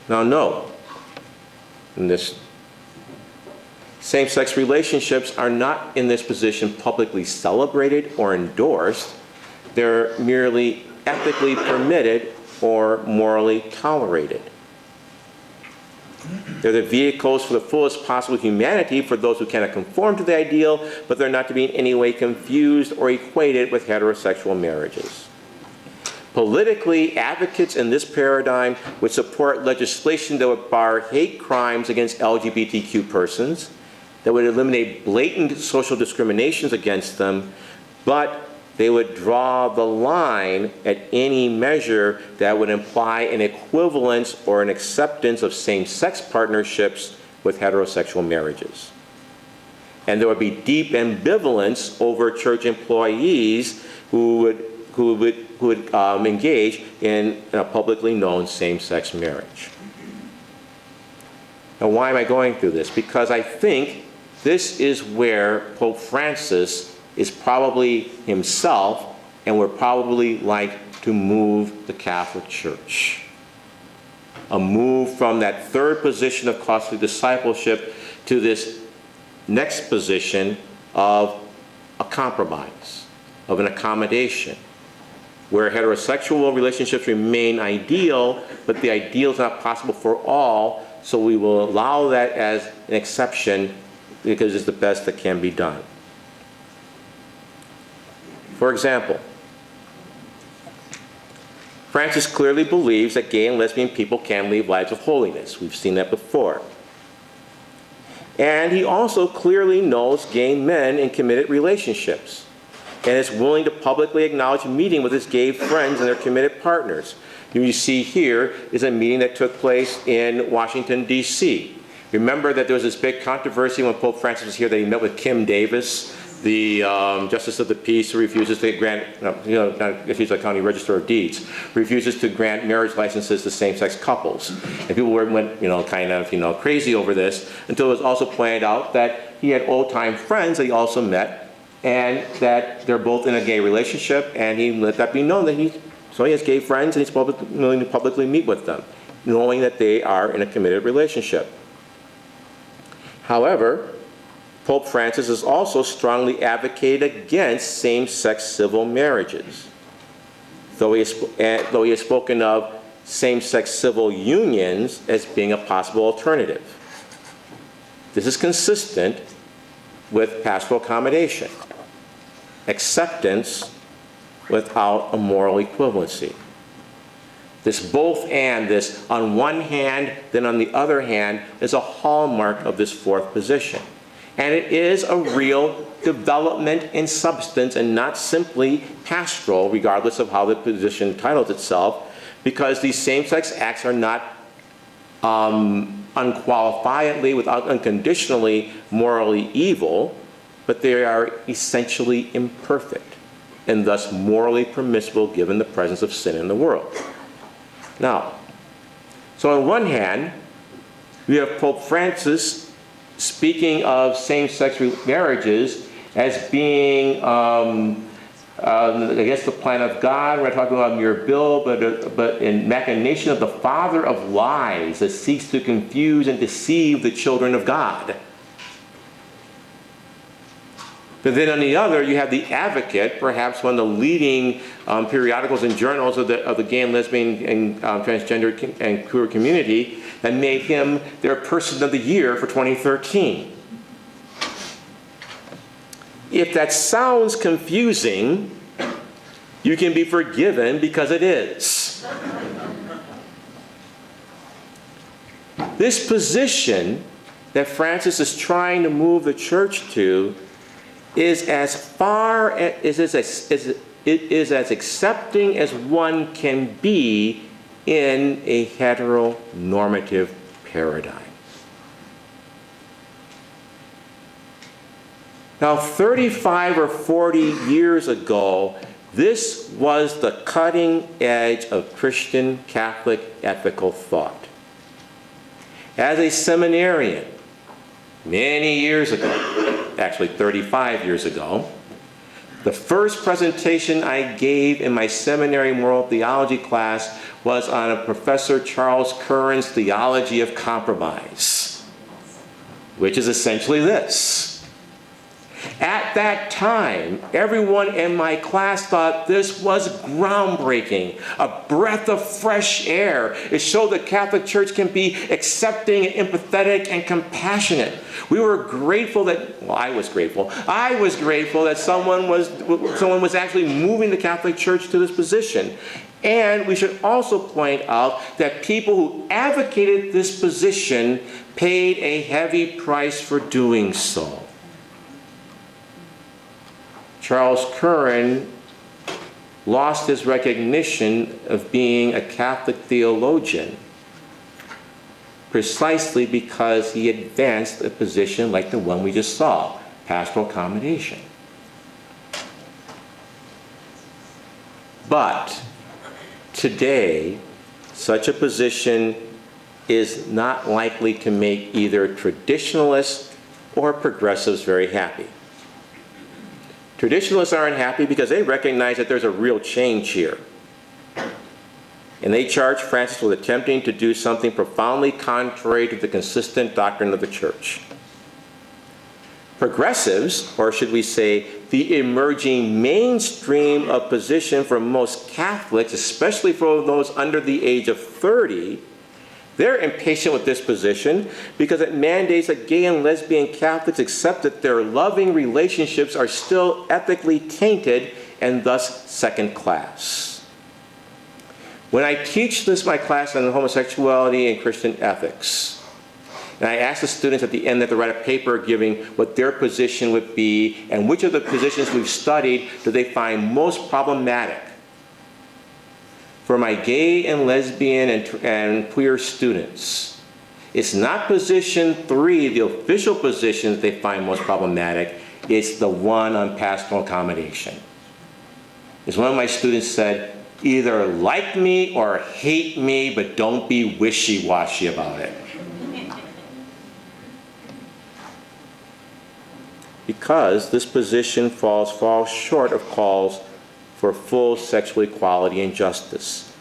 Now note, in this, same-sex relationships are not in this position publicly celebrated or endorsed. They're merely ethically permitted or morally tolerated. They're the vehicles for the fullest possible humanity for those who cannot conform to the ideal, but they're not to be in any way confused or equated with heterosexual marriages. Politically, advocates in this paradigm would support legislation that would bar hate crimes against LGBTQ persons, that would eliminate blatant social discriminations against them, but they would draw the line at any measure that would imply an equivalence or an acceptance of same-sex partnerships with heterosexual marriages. And there would be deep ambivalence over church employees who would engage in a publicly known same-sex marriage. Now, why am I going through this? Because I think this is where Pope Francis is probably himself and would probably like to move the Catholic Church. A move from that third position of costly discipleship to this next position of a compromise, of an accommodation, where heterosexual relationships remain ideal, but the ideal is not possible for all, so we will allow that as an exception because it's the best that can be done. For example, Francis clearly believes that gay and lesbian people can live lives of holiness. We've seen that before. And he also clearly knows gay men in committed relationships and is willing to publicly acknowledge meeting with his gay friends and their committed partners. You see here is a meeting that took place in Washington, D.C. Remember that there was this big controversy when Pope Francis was here that he met with Kim Davis, the Justice of the Peace, who refuses to grant, she's a county register of deeds, refuses to grant marriage licenses to same-sex couples. And people went crazy over this until it was also pointed out that he had old-time friends that he also met, and that they're both in a gay relationship, and he let that be known that he has gay friends, and he's willing to publicly meet with them, knowing that they are in a committed relationship. However, Pope Francis has also strongly advocated against same-sex civil marriages, though he has spoken of same-sex civil unions as being a possible alternative. This is consistent with pastoral accommodation, acceptance without a moral equivalency. This both and, this on one hand, then on the other hand, is a hallmark of this fourth position. And it is a real development in substance and not simply pastoral, regardless of how the position titles itself, because these same-sex acts are not unqualifiedly, without unconditionally, morally evil, but they are essentially imperfect and thus morally permissible given the presence of sin in the world. Now, so on one hand, we have Pope Francis speaking of same-sex marriages as being against the plan of God. We're not talking about a mere bill, but in machination of the father of lies that seeks to confuse and deceive the children of God. But then on the other, you have the Advocate, perhaps one of the leading periodicals and journals of the gay and lesbian and transgender and queer community, that made him their Person of the Year for 2013. If that sounds confusing, you can be forgiven because it is. This position that Francis is trying to move the church to is as accepting as one can be in a heteronormative paradigm. Now, 35 or 40 years ago, this was the cutting edge of Christian Catholic ethical thought. As a seminarian, many years ago, actually 35 years ago, the first presentation I gave in my seminary moral theology class was on a Professor Charles Curran's Theology of Compromise, which is essentially this. At that time, everyone in my class thought this was groundbreaking, a breath of fresh air. It showed the Catholic Church can be accepting and empathetic and compassionate. We were grateful that, well, I was grateful that someone was actually moving the Catholic Church to this position. And we should also point out that people who advocated this position paid a heavy price for doing so. Charles Curran lost his recognition of being a Catholic theologian precisely because he advanced a position like the one we just saw, pastoral accommodation. But today, such a position is not likely to make either traditionalists or progressives very happy. Traditionalists are unhappy because they recognize that there's a real change here. And they charge Francis with attempting to do something profoundly contrary to the consistent doctrine of the Church. Progressives, or should we say, the emerging mainstream of position for most Catholics, especially for those under the age of 30, they're impatient with this position because it mandates that gay and lesbian Catholics accept that their loving relationships are still ethically tainted and thus second class. When I teach my class on homosexuality and Christian ethics, and I ask the students at the end that they write a paper giving what their position would be and which of the positions we've studied do they find most problematic. For my gay and lesbian and queer students, it's not position 3, the official position that they find most problematic, it's the one on pastoral accommodation. As one of my students said, either like me or hate me, but don't be wishy-washy about it. because this position falls short of calls for full sexual equality and justice.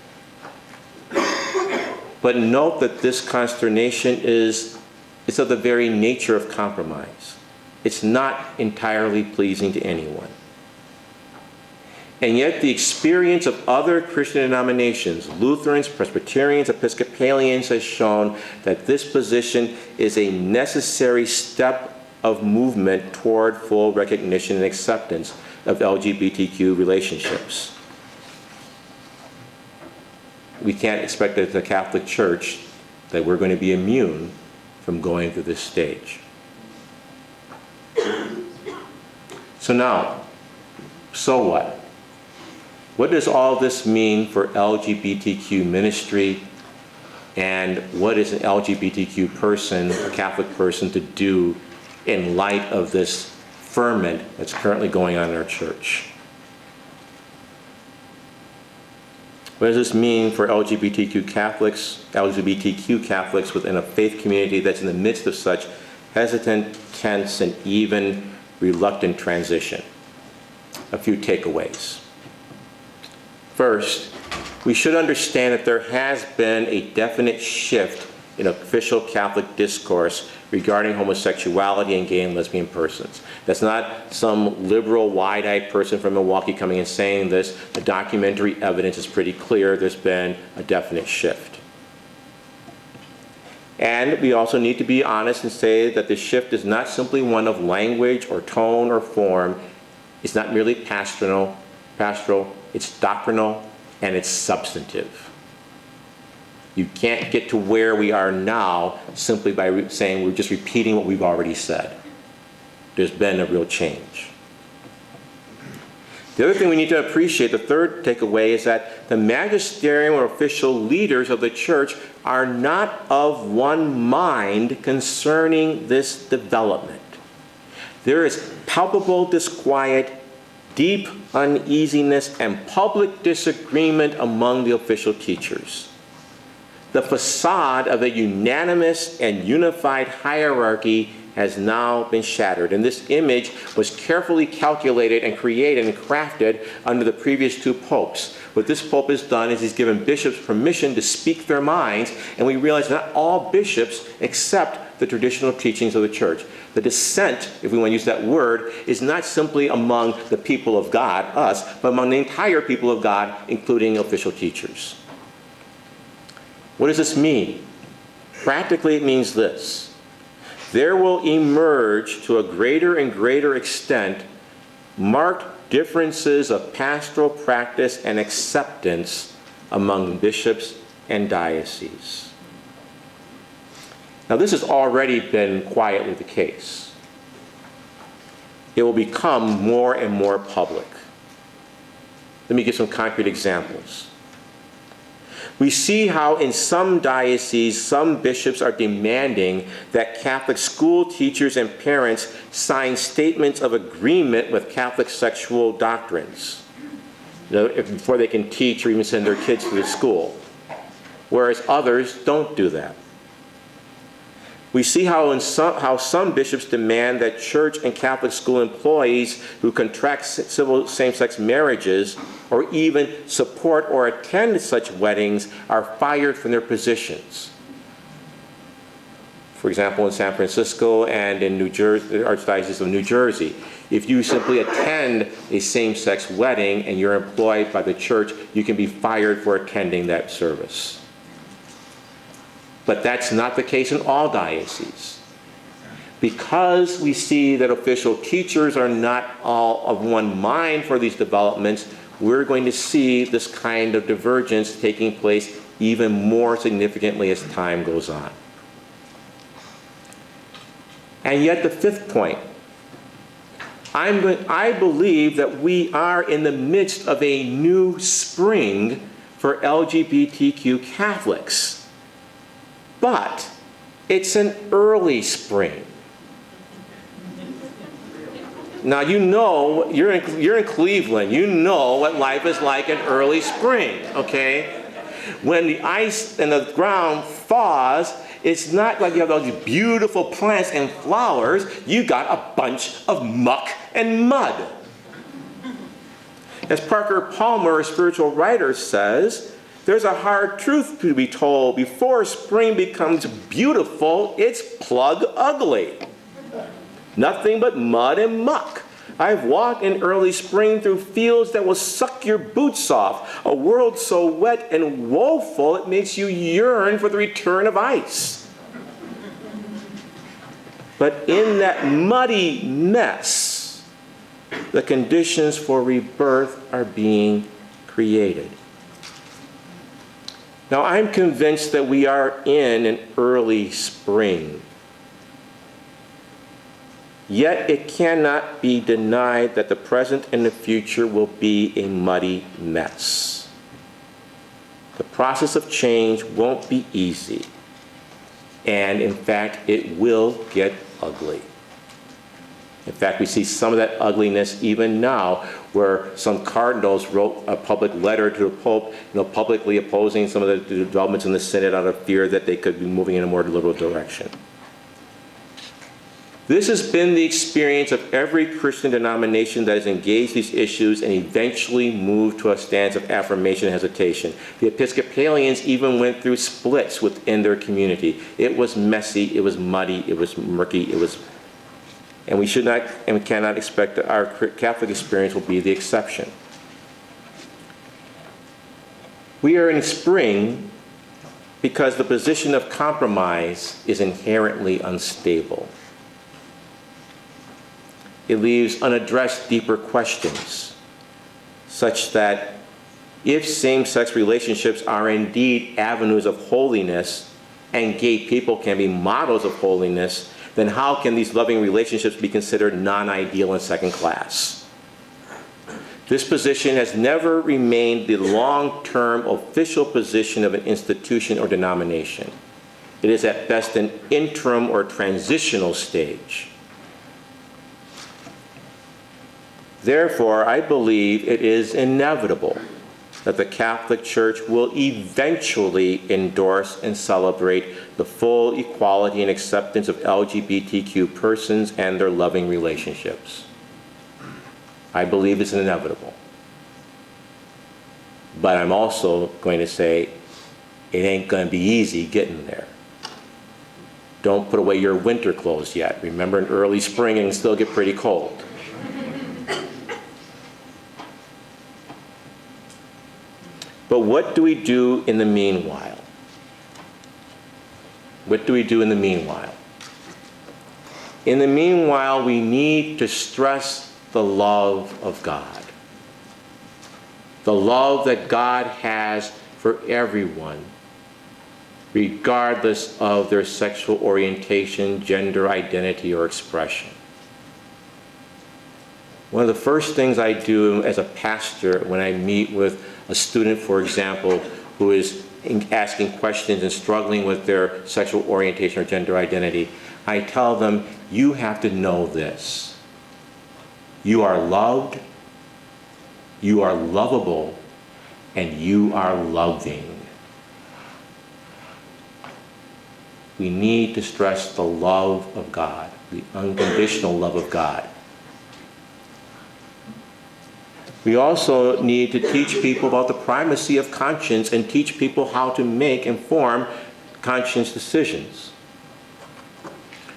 But note that this consternation is of the very nature of compromise. It's not entirely pleasing to anyone. And yet the experience of other Christian denominations, Lutherans, Presbyterians, Episcopalians, has shown that this position is a necessary step of movement toward full recognition and acceptance of LGBTQ relationships. We can't expect as the Catholic Church that we're going to be immune from going through this stage. So now, so what? What does all this mean for LGBTQ ministry, and what is an LGBTQ person, a Catholic person, to do in light of this ferment that's currently going on in our church? What does this mean for LGBTQ Catholics within a faith community that's in the midst of such hesitant, tense, and even reluctant transition? A few takeaways. First, we should understand that there has been a definite shift in official Catholic discourse regarding homosexuality and gay and lesbian persons. That's not some liberal, wide-eyed person from Milwaukee coming and saying this. The documentary evidence is pretty clear. There's been a definite shift. And we also need to be honest and say that the shift is not simply one of language or tone or form. It's not merely pastoral, it's doctrinal, and it's substantive. You can't get to where we are now simply by saying we're just repeating what we've already said. There's been a real change. The other thing we need to appreciate, the third takeaway, is that the magisterium or official leaders of the church are not of one mind concerning this development. There is palpable disquiet, deep uneasiness, and public disagreement among the official teachers. The facade of a unanimous and unified hierarchy has now been shattered, and this image was carefully calculated and created and crafted under the previous two popes. What this pope has done is he's given bishops permission to speak their minds, and we realize not all bishops accept the traditional teachings of the church. The dissent, if we want to use that word, is not simply among the people of God, us, but among the entire people of God, including official teachers. What does this mean? Practically, it means this. There will emerge, to a greater and greater extent, marked differences of pastoral practice and acceptance among bishops and dioceses. Now, this has already been quietly the case. It will become more and more public. Let me give some concrete examples. We see how in some dioceses, some bishops are demanding that Catholic school teachers and parents sign statements of agreement with Catholic sexual doctrines, before they can teach or even send their kids to the school, whereas others don't do that. We see how some bishops demand that church and Catholic school employees who contract civil same-sex marriages or even support or attend such weddings are fired from their positions. For example, in San Francisco and in New Jersey, the Archdiocese of New Jersey, if you simply attend a same-sex wedding and you're employed by the church, you can be fired for attending that service. But that's not the case in all dioceses. Because we see that official teachers are not all of one mind for these developments, we're going to see this kind of divergence taking place even more significantly as time goes on. And yet the fifth point, I believe that we are in the midst of a new spring for LGBTQ Catholics. But it's an early spring. Now, you know, you're in Cleveland. You know what life is like in early spring, okay? When the ice and the ground thaws It's not like you have all these beautiful plants and flowers. You got a bunch of muck and mud. As Parker Palmer, a spiritual writer, says, there's a hard truth to be told. Before spring becomes beautiful, it's plug ugly. Nothing but mud and muck. I've walked in early spring through fields that will suck your boots off. A world so wet and woeful it makes you yearn for the return of ice. But in that muddy mess, the conditions for rebirth are being created. Now, I'm convinced that we are in an early spring. Yet it cannot be denied that the present and the future will be a muddy mess. The process of change won't be easy. And in fact, it will get ugly. In fact, we see some of that ugliness even now, where some cardinals wrote a public letter to the Pope, publicly opposing some of the developments in the Synod out of fear that they could be moving in a more liberal direction. This has been the experience of every Christian denomination that has engaged these issues and eventually moved to a stance of affirmation and hesitation. The Episcopalians even went through splits within their community. It was messy, it was muddy, it was murky, and we should not and we cannot expect that our Catholic experience will be the exception. We are in spring because the position of compromise is inherently unstable. It leaves unaddressed deeper questions, such that if same-sex relationships are indeed avenues of holiness and gay people can be models of holiness, then how can these loving relationships be considered non-ideal and second class? This position has never remained the long-term official position of an institution or denomination. It is at best an interim or transitional stage. Therefore, I believe it is inevitable that the Catholic Church will eventually endorse and celebrate the full equality and acceptance of LGBTQ persons and their loving relationships. I believe it's inevitable. But I'm also going to say it ain't going to be easy getting there. Don't put away your winter clothes yet. Remember, in early spring it can still get pretty cold. But what do we do in the meanwhile? What do we do in the meanwhile? In the meanwhile, we need to stress the love of God. The love that God has for everyone, regardless of their sexual orientation, gender identity, or expression. One of the first things I do as a pastor when I meet with a student, for example, who is asking questions and struggling with their sexual orientation or gender identity, I tell them, you have to know this. You are loved, you are lovable, and you are loving. We need to stress the love of God, the unconditional love of God. We also need to teach people about the primacy of conscience and teach people how to make informed conscience decisions.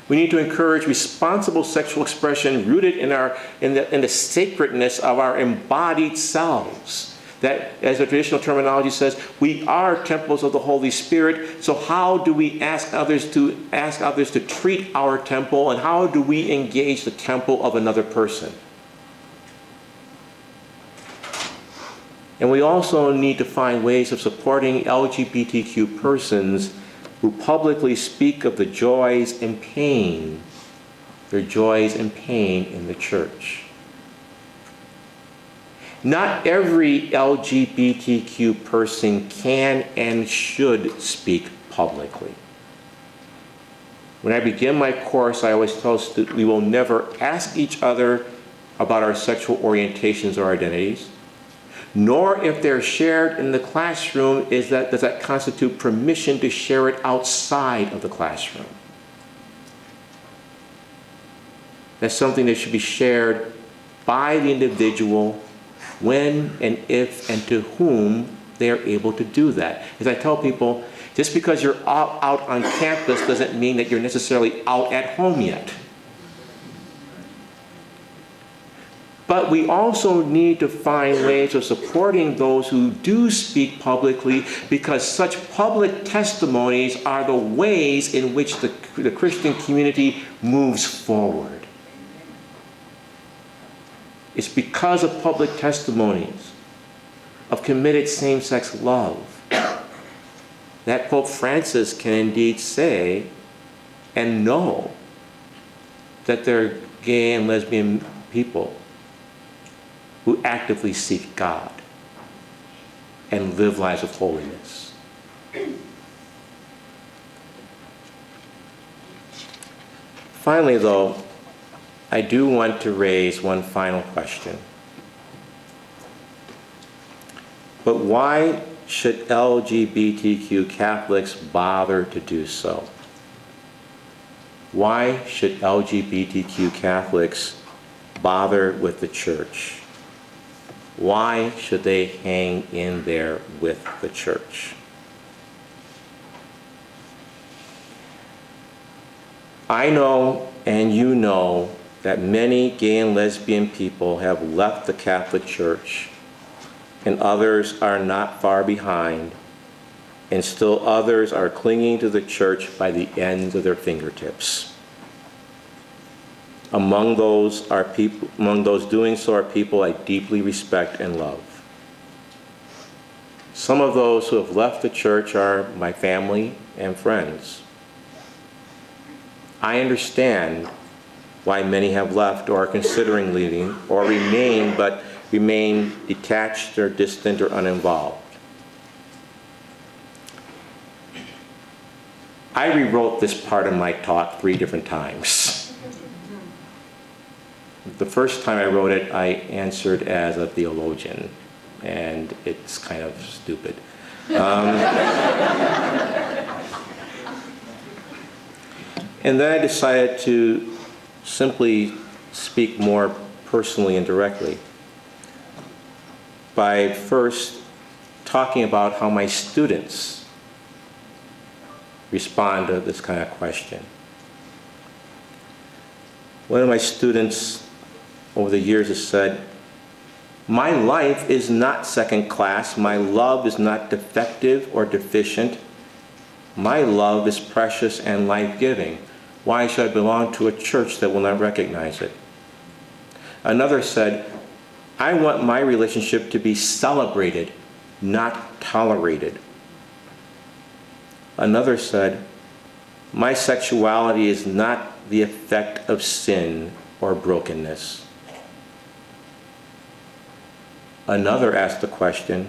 We need to encourage responsible sexual expression rooted in the sacredness of our embodied selves. That, as the traditional terminology says, we are temples of the Holy Spirit. So how do we ask others to treat our temple, and how do we engage the temple of another person? And we also need to find ways of supporting LGBTQ persons who publicly speak of the joys and pain, their joys and pain in the church. Not every LGBTQ person can and should speak publicly. When I begin my course, I always tell students we will never ask each other about our sexual orientations or identities, nor if they're shared in the classroom does that constitute permission to share it outside of the classroom. That's something that should be shared by the individual when and if and to whom they are able to do that. As I tell people, just because you're out on campus doesn't mean that you're necessarily out at home yet. But we also need to find ways of supporting those who do speak publicly, because such public testimonies are the ways in which the Christian community moves forward. It's because of public testimonies of committed same-sex love that Pope Francis can indeed say and know that there are gay and lesbian people who actively seek God and live lives of holiness. Finally, though, I do want to raise one final question. But why should LGBTQ Catholics bother to do so? Why should LGBTQ Catholics bother with the church? Why should they hang in there with the church? I know, and you know, that many gay and lesbian people have left the Catholic Church, and others are not far behind, and still others are clinging to the church by the ends of their fingertips. Among those doing so are people I deeply respect and love. Some of those who have left the church are my family and friends. I understand why many have left or are considering leaving, or remain detached or distant or uninvolved. I rewrote this part of my talk 3 different times. The first time I wrote it, I answered as a theologian, and it's kind of stupid. And then I decided to simply speak more personally and directly by first talking about how my students respond to this kind of question. One of my students over the years has said, "My life is not second class. My love is not defective or deficient. My love is precious and life-giving. Why should I belong to a church that will not recognize it?" Another said, "I want my relationship to be celebrated, not tolerated." Another said, "My sexuality is not the effect of sin or brokenness." Another asked the question,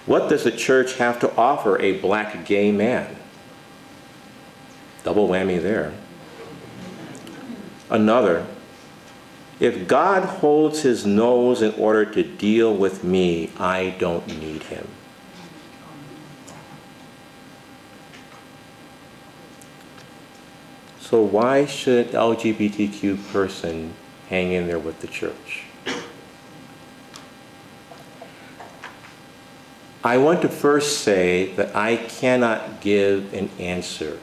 "What does the church have to offer a black gay man?" Double whammy there. Another, "If God holds his nose in order to deal with me, I don't need him." So why should an LGBTQ person hang in there with the church? I want to first say that I cannot give an answer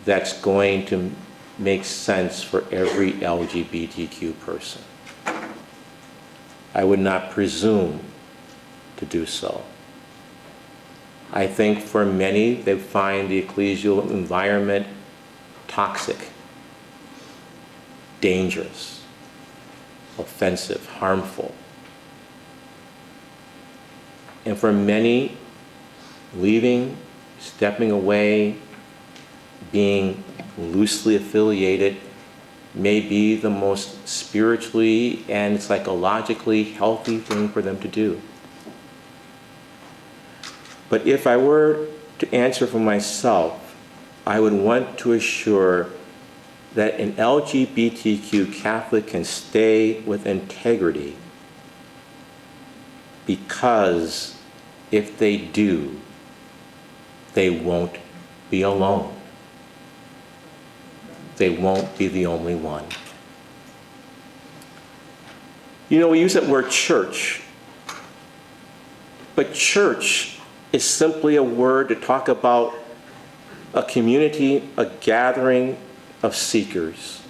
that's going to make sense for every LGBTQ person. I would not presume to do so. I think for many, they find the ecclesial environment toxic, dangerous, offensive, harmful. And for many, leaving, stepping away, being loosely affiliated may be the most spiritually and psychologically healthy thing for them to do. But if I were to answer for myself, I would want to assure that an LGBTQ Catholic can stay with integrity, because if they do, they won't be alone. They won't be the only one. You know, we use that word church, but church is simply a word to talk about a community, a gathering of seekers,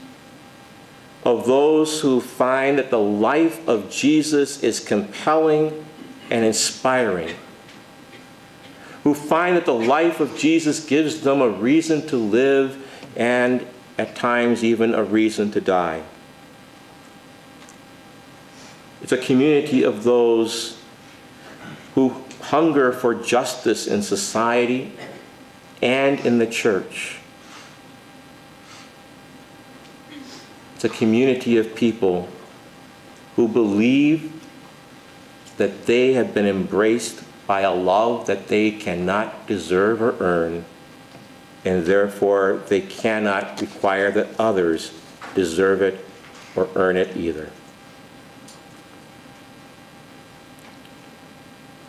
of those who find that the life of Jesus is compelling and inspiring, who find that the life of Jesus gives them a reason to live and at times even a reason to die. It's a community of those who hunger for justice in society and in the church. It's a community of people who believe that they have been embraced by a love that they cannot deserve or earn, and therefore they cannot require that others deserve it or earn it either.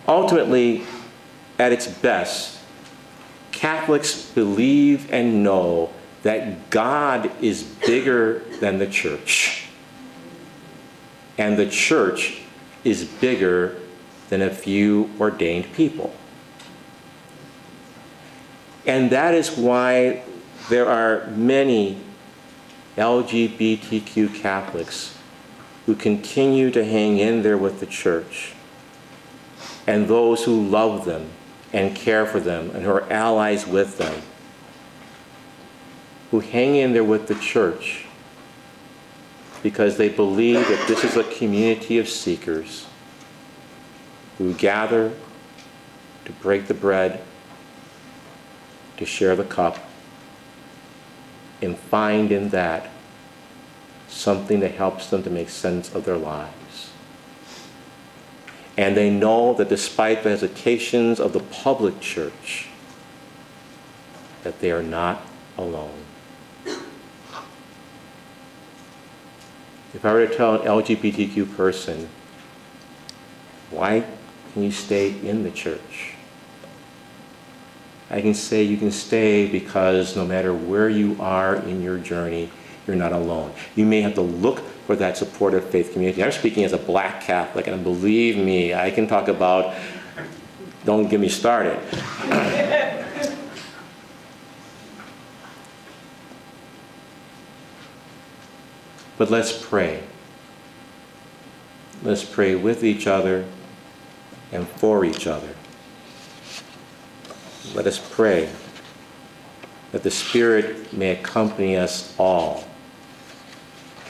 Ultimately, at its best, Catholics believe and know that God is bigger than the church, and the church is bigger than a few ordained people. And that is why there are many LGBTQ Catholics who continue to hang in there with the church, and those who love them and care for them and who are allies with them, who hang in there with the church because they believe that this is a community of seekers who gather to break the bread, to share the cup, and find in that something that helps them to make sense of their lives. And they know that despite the hesitations of the public church, that they are not alone. If I were to tell an LGBTQ person, why can you stay in the church? I can say you can stay because no matter where you are in your journey, you're not alone. You may have to look for that supportive faith community. I'm speaking as a Black Catholic, and believe me, I can talk about, don't get me started. But let's pray. Let's pray with each other and for each other. Let us pray that the Spirit may accompany us all,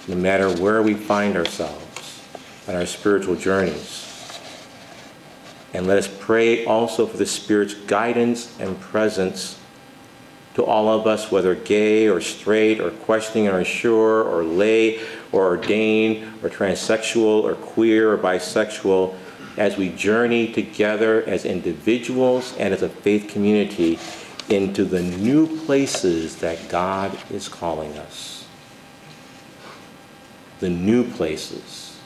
no matter where we find ourselves on our spiritual journeys. And let us pray also for the Spirit's guidance and presence to all of us, whether gay or straight or questioning or unsure or lay or ordained or transsexual or queer or bisexual, as we journey together as individuals and as a faith community into the new places that God is calling us. The new places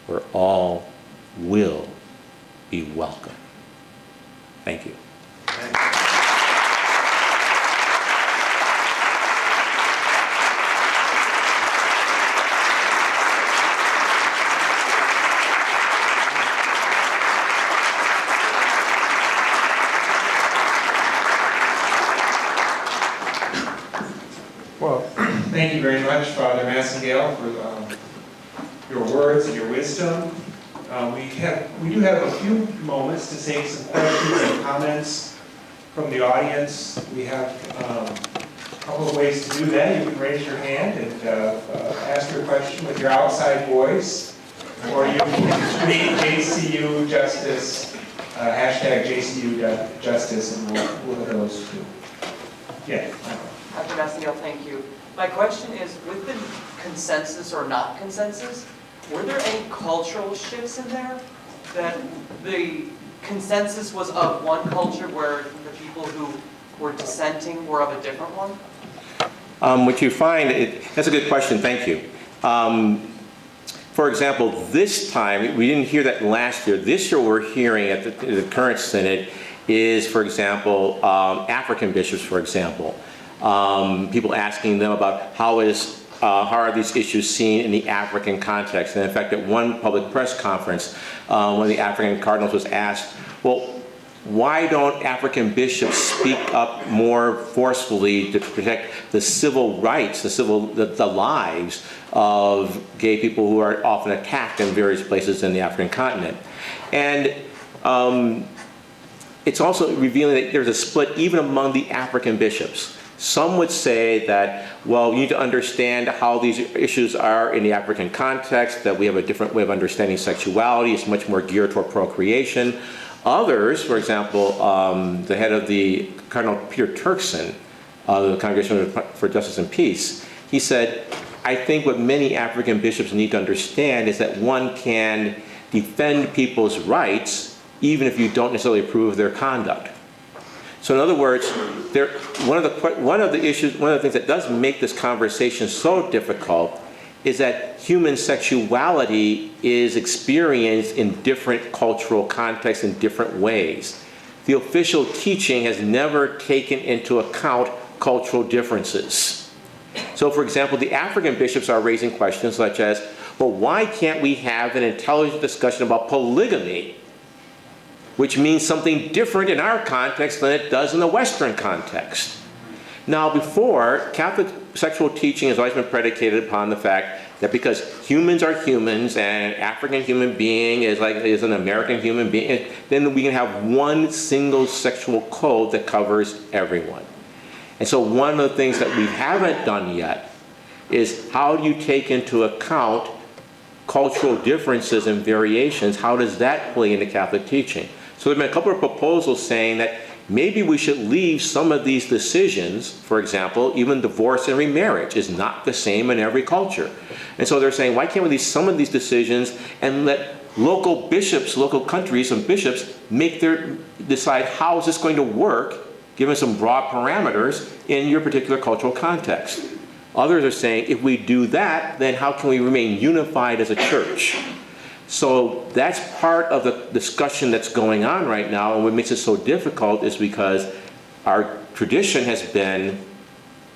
where all will be welcome. Thank you. Well, thank you very much, Father Massingale, for your words and your wisdom. We do have a few moments to take some questions and comments from the audience. We have a couple of ways to do that. You can raise your hand and ask your question with your outside voice, or you can tweet JCU Justice, hashtag JCU Justice, and we'll look at those too. Yeah. Dr. Massingale, thank you. My question is, with the consensus or not consensus, were there any cultural shifts in there? That the consensus was of one culture where the people who were dissenting were of a different one? What you find, that's a good question, thank you. For example, this time, we didn't hear that last year. This year we're hearing at the current synod is, for example, African bishops, for example. People asking them about how are these issues seen in the African context. And in fact, at one public press conference, one of the African cardinals was asked, well, why don't African bishops speak up more forcefully to protect the civil rights, the lives of gay people who are often attacked in various places in the African continent? And it's also revealing that there's a split even among the African bishops. Some would say that, well, you need to understand how these issues are in the African context, that we have a different way of understanding sexuality. It's much more geared toward procreation. Others, for example, the head of the Cardinal Peter Turkson, the Congregation for Justice and Peace, he said, I think what many African bishops need to understand is that one can defend people's rights even if you don't necessarily approve of their conduct. So in other words, one of the things that does make this conversation so difficult is that human sexuality is experienced in different cultural contexts in different ways. The official teaching has never taken into account cultural differences. So for example, the African bishops are raising questions such as, well, why can't we have an intelligent discussion about polygamy, which means something different in our context than it does in the Western context? Now before, Catholic sexual teaching has always been predicated upon the fact that because humans are humans and an African human being is an American human being, then we can have one single sexual code that covers everyone. And so one of the things that we haven't done yet is how do you take into account cultural differences and variations? How does that play into Catholic teaching? So there have been a couple of proposals saying that maybe we should leave some of these decisions, for example, even divorce and remarriage is not the same in every culture. And so they're saying, why can't we leave some of these decisions and let local bishops, local countries and bishops decide how is this going to work, given some broad parameters in your particular cultural context. Others are saying, if we do that, then how can we remain unified as a church? So that's part of the discussion that's going on right now, and what makes it so difficult is because our tradition has been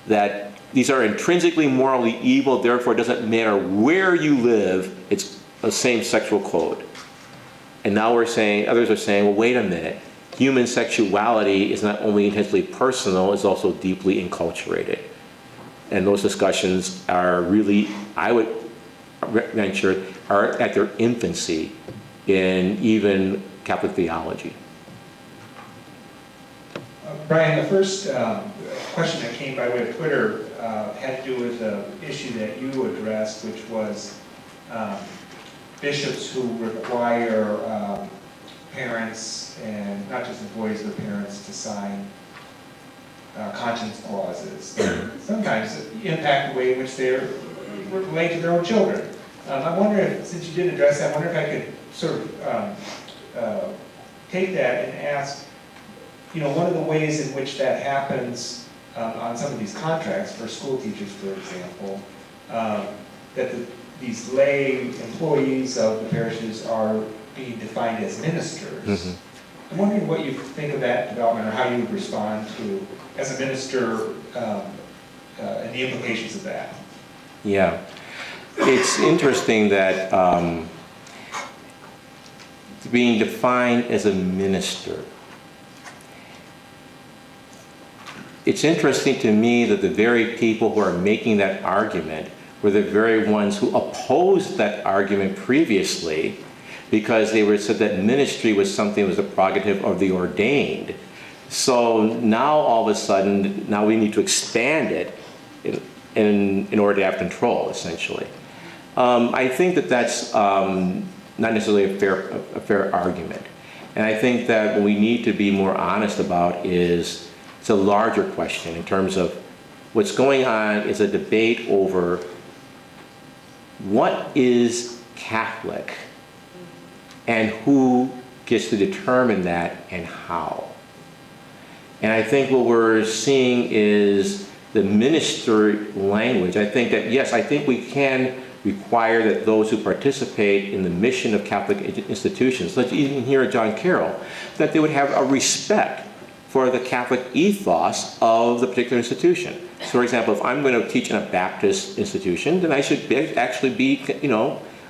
that these are intrinsically morally evil, therefore it doesn't matter where you live, it's the same sexual code. And now others are saying, well, wait a minute, human sexuality is not only intensely personal, it's also deeply enculturated. And those discussions are really, I would venture, are at their infancy in even Catholic theology. Bryan, the first question that came by way of Twitter had to do with the issue that you addressed, which was bishops who require parents, and not just employees but parents, to sign conscience clauses that sometimes impact the way in which they relate to their own children. I wonder if, since you did address that, I wonder if I could sort of take that and ask, one of the ways in which that happens on some of these contracts for school teachers, for example, that these lay employees of the parishes are being defined as ministers. Mm-hmm. I'm wondering what you think of that development, or how you would respond to, as a minister, and the implications of that. Yeah. It's interesting that being defined as a minister. It's interesting to me that the very people who are making that argument were the very ones who opposed that argument previously, because they said that ministry was something that was a prerogative of the ordained. So now all of a sudden, now we need to expand it in order to have control, essentially. I think that that's not necessarily a fair argument. And I think that what we need to be more honest about is, it's a larger question in terms of what's going on is a debate over what is Catholic and who gets to determine that and how. And I think what we're seeing is the ministry language, I think that, yes, I think we can require that those who participate in the mission of Catholic institutions, let's even hear John Carroll, that they would have a respect for the Catholic ethos of the particular institution. So, for example, if I'm going to teach in a Baptist institution, then I should actually be,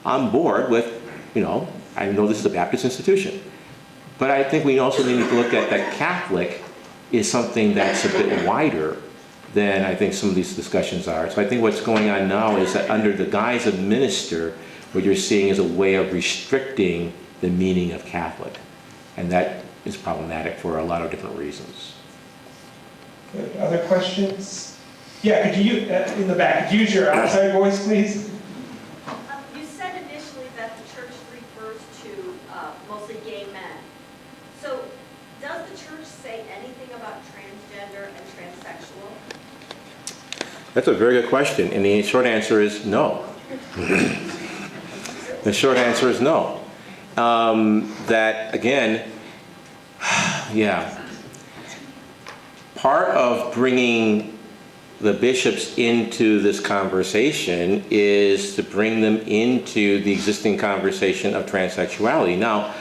on board with, I know this is a Baptist institution. But I think we also need to look at that Catholic is something that's a bit wider than I think some of these discussions are. So I think what's going on now is that under the guise of minister, what you're seeing is a way of restricting the meaning of Catholic. And that is problematic for a lot of different reasons. Good. Other questions? Yeah, could you, in the back, could you use your outside voice, please? You said initially that the church refers to mostly gay men. So does the church say anything about transgender and transsexual? That's a very good question, and the short answer is no. The short answer is no. That, again, yeah. Part of bringing the bishops into this conversation is to bring them into the existing conversation of transsexuality. Now,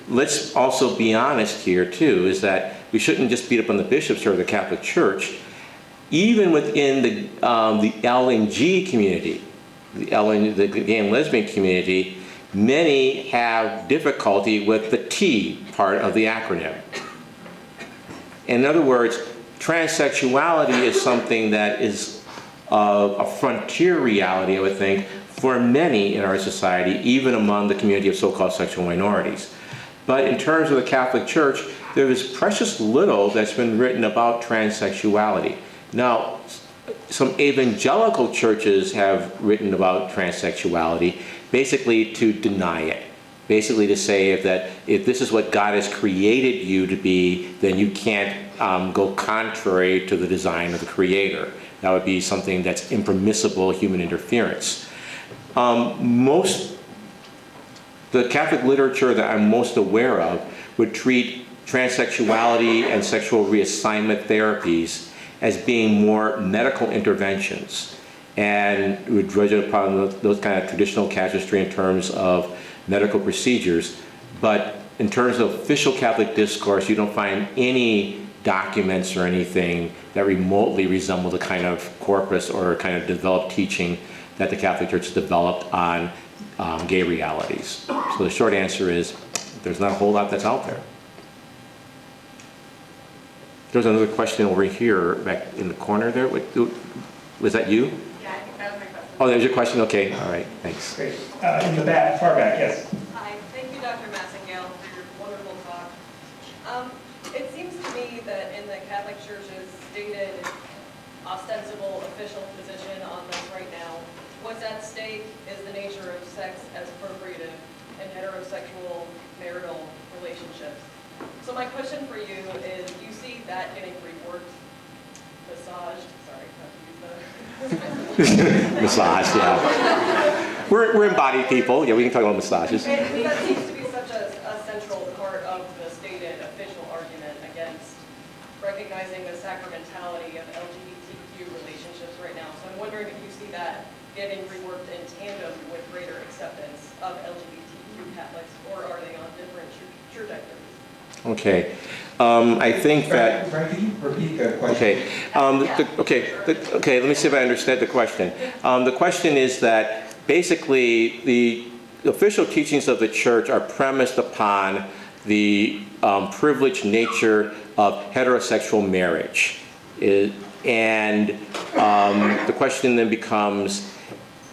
let's also be honest here, too, is that we shouldn't just beat up on the bishops or the Catholic Church. Even within the L and G community, the gay and lesbian community, many have difficulty with the T part of the acronym. In other words, transsexuality is something that is a frontier reality, I would think, for many in our society, even among the community of so-called sexual minorities. But in terms of the Catholic Church, there is precious little that's been written about transsexuality. Now, some evangelical churches have written about transsexuality, basically to deny it. Basically to say if this is what God has created you to be, then you can't go contrary to the design of the Creator. That would be something that's impermissible human interference. The Catholic literature that I'm most aware of would treat transsexuality and sexual reassignment therapies as being more medical interventions, and would judge upon those kind of traditional casuistry in terms of medical procedures. But in terms of official Catholic discourse, you don't find any documents or anything that remotely resemble the kind of corpus or kind of developed teaching that the Catholic Church developed on gay realities. So the short answer is there's not a whole lot that's out there. There's another question over here, back in the corner there. Was that you? Yeah, I think that was my question. Oh, there's your question? Okay, all right, thanks. Great. In the back, far back, yes. Hi, thank you, Dr. Massingale, for your wonderful talk. It seems to me that in the Catholic Church's stated ostensible official position on this right now, what's at stake is the nature of sex as procreative and heterosexual marital relationships. So my question for you is, do you see that getting reworked, massaged? Sorry, not to use the... Massage, yeah. We're embodied people. Yeah, we can talk about massages. That seems to be such a central part of the stated official argument against recognizing the sacramentality of LGBTQ relationships right now. So I'm wondering if you see that getting reworked in tandem with greater acceptance of LGBTQ Catholics, or are they on different trajectories? Okay. I think that... Bryan, could you repeat the question? Okay, let me see if I understand the question. The question is that basically the official teachings of the Church are premised upon the privileged nature of heterosexual marriage. And the question then becomes,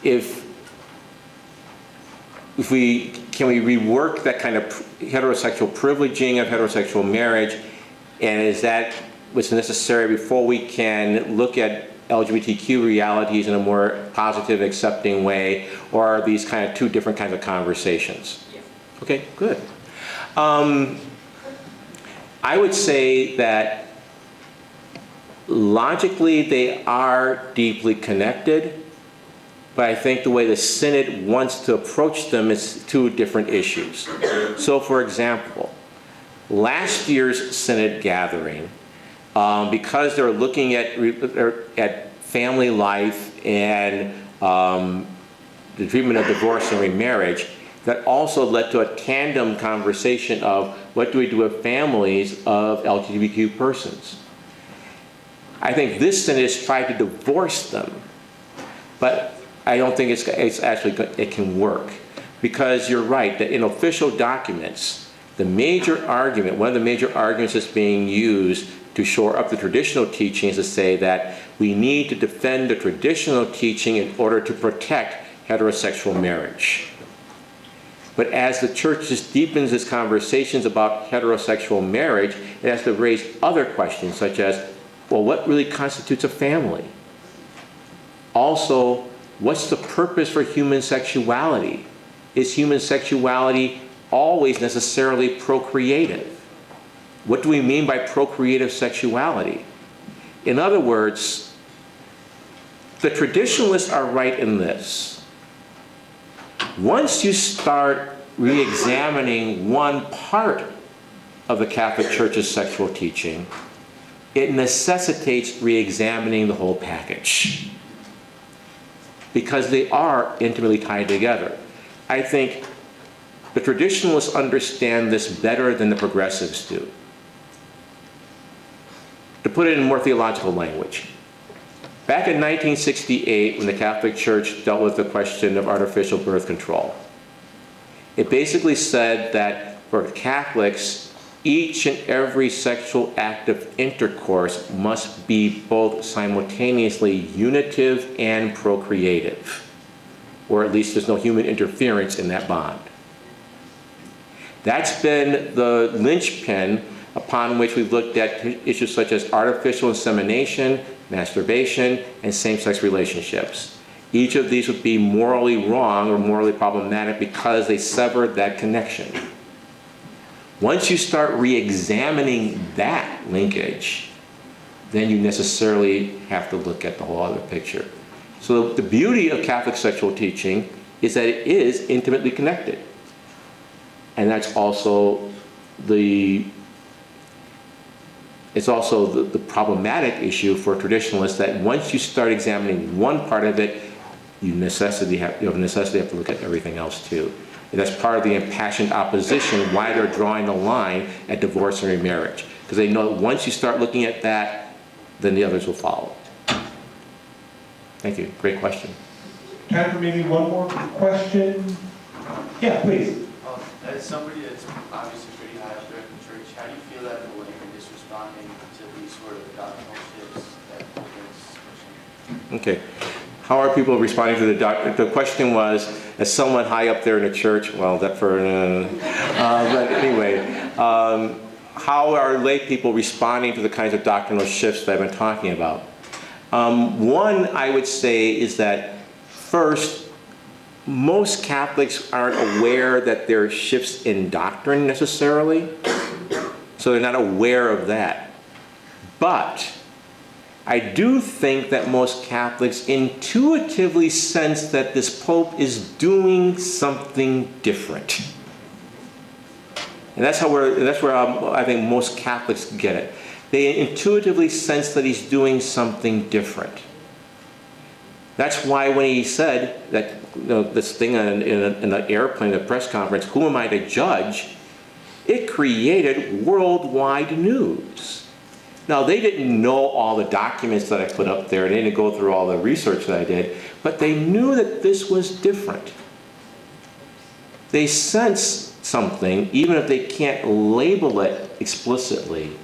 can we rework that kind of heterosexual privileging of heterosexual marriage, and is that what's necessary before we can look at LGBTQ realities in a more positive, accepting way, or are these kind of two different kinds of conversations? Yes. Okay, good. I would say that logically they are deeply connected, but I think the way the Synod wants to approach them is two different issues. So for example, last year's Synod gathering because they're looking at family life and the treatment of divorce and remarriage, that also led to a tandem conversation of what do we do with families of LGBTQ persons. I think this then is trying to divorce them, but I don't think it's actually it can work, because you're right that in official documents, the major argument, one of the major arguments that's being used to shore up the traditional teaching is to say that we need to defend the traditional teaching in order to protect heterosexual marriage. But as the church just deepens its conversations about heterosexual marriage, it has to raise other questions such as, well, what really constitutes a family? Also, what's the purpose for human sexuality? Is human sexuality always necessarily procreative? What do we mean by procreative sexuality? In other words, the traditionalists are right in this. Once you start re-examining one part of the Catholic Church's sexual teaching, it necessitates re-examining the whole package, because they are intimately tied together. I think the traditionalists understand this better than the progressives do. To put it in more theological language, back in 1968, when the Catholic Church dealt with the question of artificial birth control, it basically said that for Catholics, each and every sexual act of intercourse must be both simultaneously unitive and procreative, or at least there's no human interference in that bond. That's been the linchpin upon which we've looked at issues such as artificial insemination, masturbation, and same-sex relationships. Each of these would be morally wrong or morally problematic because they severed that connection. Once you start re-examining that linkage, then you necessarily have to look at the whole other picture. So the beauty of Catholic sexual teaching is that it is intimately connected. And that's also the problematic issue for traditionalists, that once you start examining one part of it, you have to look at everything else too. And that's part of the impassioned opposition, why they're drawing the line at divorce and remarriage. Because they know that once you start looking at that, then the others will follow. Thank you. Great question. Time for maybe one more question? Yeah, please. As somebody that's obviously pretty high up there in the church, how do you feel that the layman is responding to these sort of doctrinal shifts that is pushing? Okay. How are people responding to the doctrine? The question was, as someone high up there in the church, well, that for, but anyway, how are lay people responding to the kinds of doctrinal shifts that I've been talking about? One, I would say, is that first, most Catholics aren't aware that there are shifts in doctrine necessarily, so they're not aware of that. But I do think that most Catholics intuitively sense that this Pope is doing something different. And that's where I think most Catholics get it. They intuitively sense that he's doing something different. That's why when he said that, this thing in an airplane, a press conference, who am I to judge? It created worldwide news. Now, they didn't know all the documents that I put up there. They didn't go through all the research that I did, but they knew that this was different. They sense something, even if they can't label it explicitly,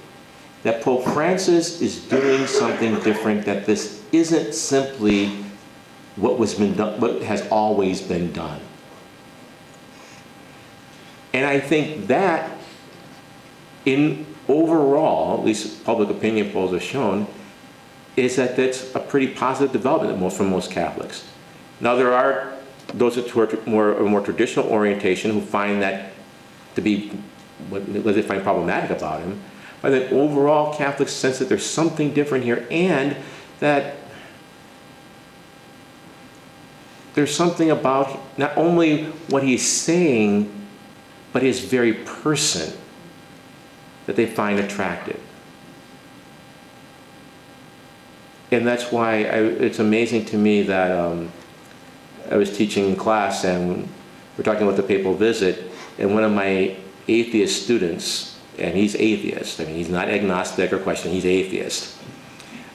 that Pope Francis is doing something different, that this isn't simply what has always been done. And I think that, in overall, at least public opinion polls have shown, is that that's a pretty positive development from most Catholics. Now, there are those who are more traditional orientation who find that to be what they find problematic about him, but that overall Catholics sense that there's something different here, and that there's something about not only what he's saying, but his very person that they find attractive. And that's why it's amazing to me that I was teaching in class and we're talking about the papal visit, and one of my atheist students, and he's atheist, I mean, he's not agnostic or questioning, he's atheist.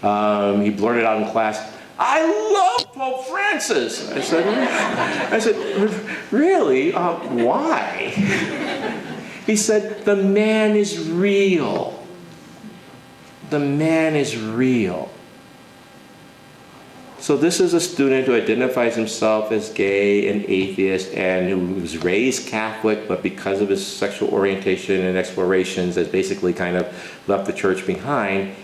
He blurted out in class, "I love Pope Francis." I said, "Really? Why?" He said, "The man is real. The man is real." So this is a student who identifies himself as gay and atheist and who was raised Catholic, but because of his sexual orientation and explorations has basically kind of left the church behind,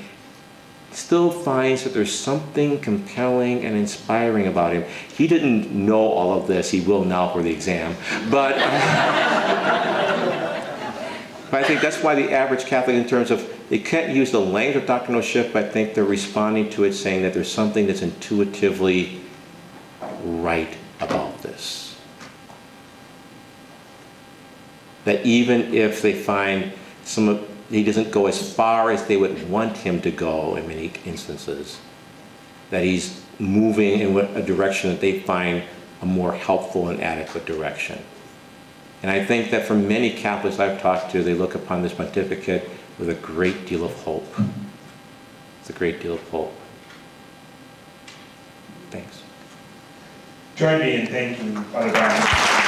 still finds that there's something compelling and inspiring about him. He didn't know all of this. He will now for the exam. But I think that's why the average Catholic, in terms of, they can't use the language of doctrinal shift, but I think they're responding to it saying that there's something that's intuitively right about this. That even if they find he doesn't go as far as they would want him to go in many instances, that he's moving in a direction that they find a more helpful and adequate direction. And I think that for many Catholics I've talked to, they look upon this pontificate with a great deal of hope. It's a great deal of hope. Thanks. Join me in thanking Father Bryan.